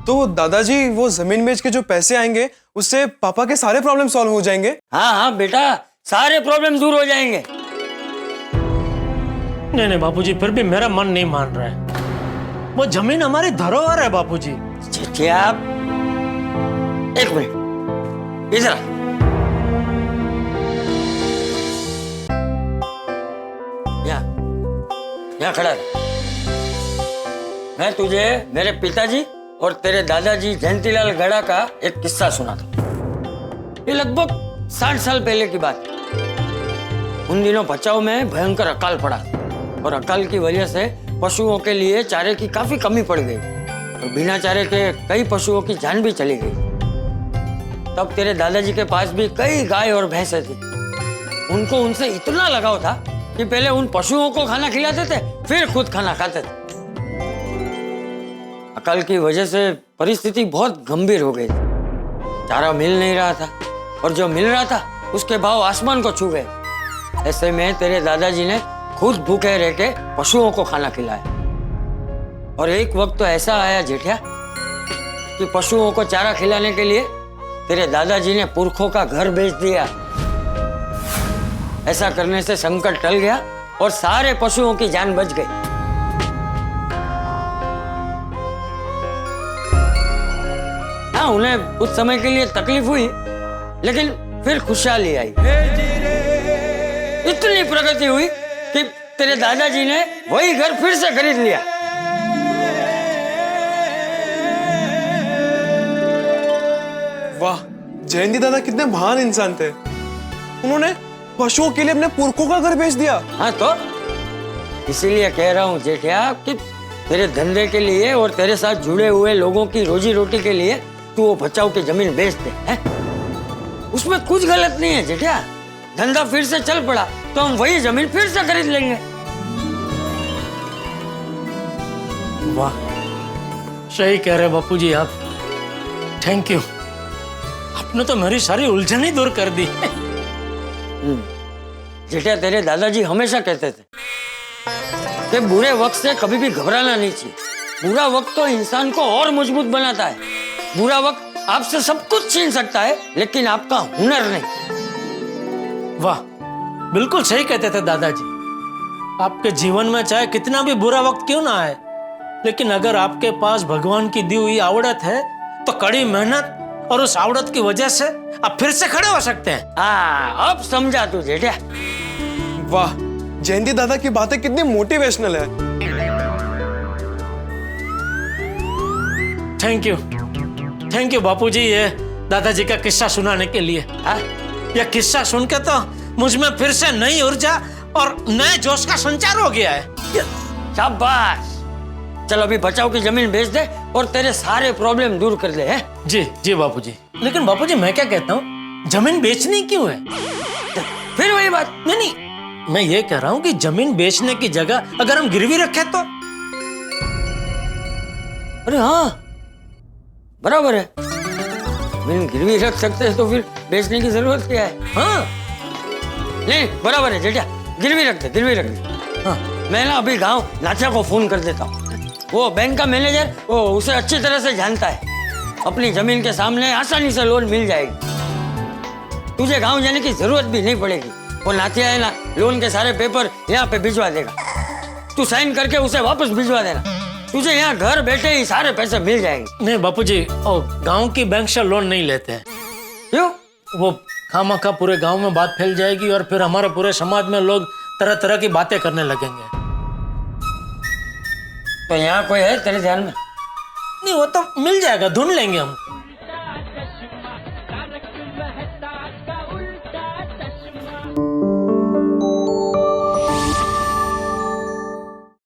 तो दादाजी वो जमीन बेच के जो पैसे आएंगे उससे पापा के सारे प्रॉब्लम सॉल्व हो जाएंगे? हाँ हाँ बेटा, सारे प्रॉब्लम दूर हो जाएंगे। नहीं नहीं बापूजी, फिर भी मेरा मन नहीं मान रहा है। वो जमीन हमारी धरोहर है बापूजी। आप एक मिनट इधर यहाँ खड़ा रह। मैं तुझे मेरे पिताजी और तेरे दादाजी जयंतीलाल गड़ा का एक किस्सा सुना था। ये लगभग 60 साल पहले की बात है। उन दिनों बचाव में भयंकर अकाल पड़ा और अकाल की वजह से पशुओं के लिए चारे की काफी कमी पड़ गई और बिना चारे के कई पशुओं की जान भी चली गई। तब तेरे दादाजी के पास भी कई गाय और भैंसे थी। उनको उनसे इतना लगाव था कि पहले उन पशुओं को खाना खिलाते थे, फिर खुद खाना खाते थे। अकाल की वजह से परिस्थिति बहुत गंभीर हो गई थी। चारा मिल नहीं रहा था और जो मिल रहा था उसके भाव आसमान को छू गए। ऐसे में तेरे दादाजी ने खुद भूखे रह के पशुओं को खाना खिलाया। और एक वक्त तो ऐसा आया जेठिया कि पशुओं को चारा खिलाने के लिए तेरे दादाजी ने पुरखों का घर बेच दिया। ऐसा करने से संकट टल गया और सारे पशुओं की जान बच गई। हाँ, उन्हें कुछ समय के लिए तकलीफ हुई, लेकिन फिर खुशहाली आई। इतनी प्रगति हुई कि तेरे दादाजी ने वही घर फिर से खरीद लिया। वाह, जयंती दादा कितने महान इंसान थे। उन्होंने पशुओं के लिए अपने पुरखों का घर बेच दिया। हाँ, तो इसीलिए कह रहा हूँ जेठिया कि तेरे धंधे के लिए और तेरे साथ जुड़े हुए लोगों की रोजी रोटी के लिए तू वो बचाव की जमीन बेच दे। है? उसमें कुछ गलत नहीं है जेठिया। धंधा फिर से चल पड़ा तो हम वही जमीन फिर से खरीद लेंगे। वाह, सही कह रहे बापूजी आप। थैंक यू, आपने तो मेरी सारी उलझन ही दूर कर दी। जेठिया, तेरे दादाजी हमेशा कहते थे कि बुरे वक्त से कभी भी घबराना नहीं चाहिए। बुरा वक्त तो इंसान को और मजबूत बनाता है। बुरा वक्त आपसे सब कुछ छीन सकता है, लेकिन आपका हुनर नहीं। वाह, बिल्कुल सही कहते थे दादाजी। आपके जीवन में चाहे कितना भी बुरा वक्त क्यों ना आए, लेकिन अगर आपके पास भगवान की दी हुई आवड़त है तो कड़ी मेहनत और उस आवड़त की वजह से आप फिर से खड़े हो सकते हैं। हाँ, अब समझा तू जेठिया। वाह, जयंती दादा की बातें कितनी मोटिवेशनल है। थैंक यू बापूजी, ये दादाजी का किस्सा सुनाने के लिए। यह किस्सा सुन के तो मुझ में फिर से नई ऊर्जा और नए जोश का संचार हो गया है। शाबाश। चलो अभी बचाव की जमीन बेच दे और तेरे सारे प्रॉब्लम दूर कर दे। है? जी बापूजी। लेकिन बापूजी, मैं क्या कहता हूँ, जमीन बेचनी क्यों है? फिर वही बात। नहीं, मैं ये कह रहा हूँ कि जमीन बेचने की जगह अगर हम गिरवी रखें तो। अरे हाँ, बराबर है। जमीन गिरवी रख सकते हैं तो फिर बेचने की जरूरत क्या है? हाँ, नहीं बराबर है जेठिया, गिरवी रख दे। हाँ, मैं ना अभी गांव नाचा को फोन कर देता हूँ। वो बैंक का मैनेजर, वो उसे अच्छी तरह से जानता है। अपनी जमीन के सामने आसानी से लोन मिल जाएगी। तुझे गांव जाने की जरूरत भी नहीं पड़ेगी। वो नाथिया है ना, लोन के सारे पेपर यहाँ पे भिजवा देगा। तू साइन करके उसे वापस भिजवा देना। तुझे यहाँ घर बैठे ही सारे पैसे मिल जाएंगे। नहीं बापूजी, गांव की बैंक से लोन नहीं लेते हैं। क्यों? वो खामखा पूरे गांव में बात फैल जाएगी और फिर हमारे पूरे समाज में लोग तरह तरह की बातें करने लगेंगे। तो यहाँ कोई है तेरे ध्यान में? नहीं, वो तो मिल जाएगा, ढूंढ लेंगे हम।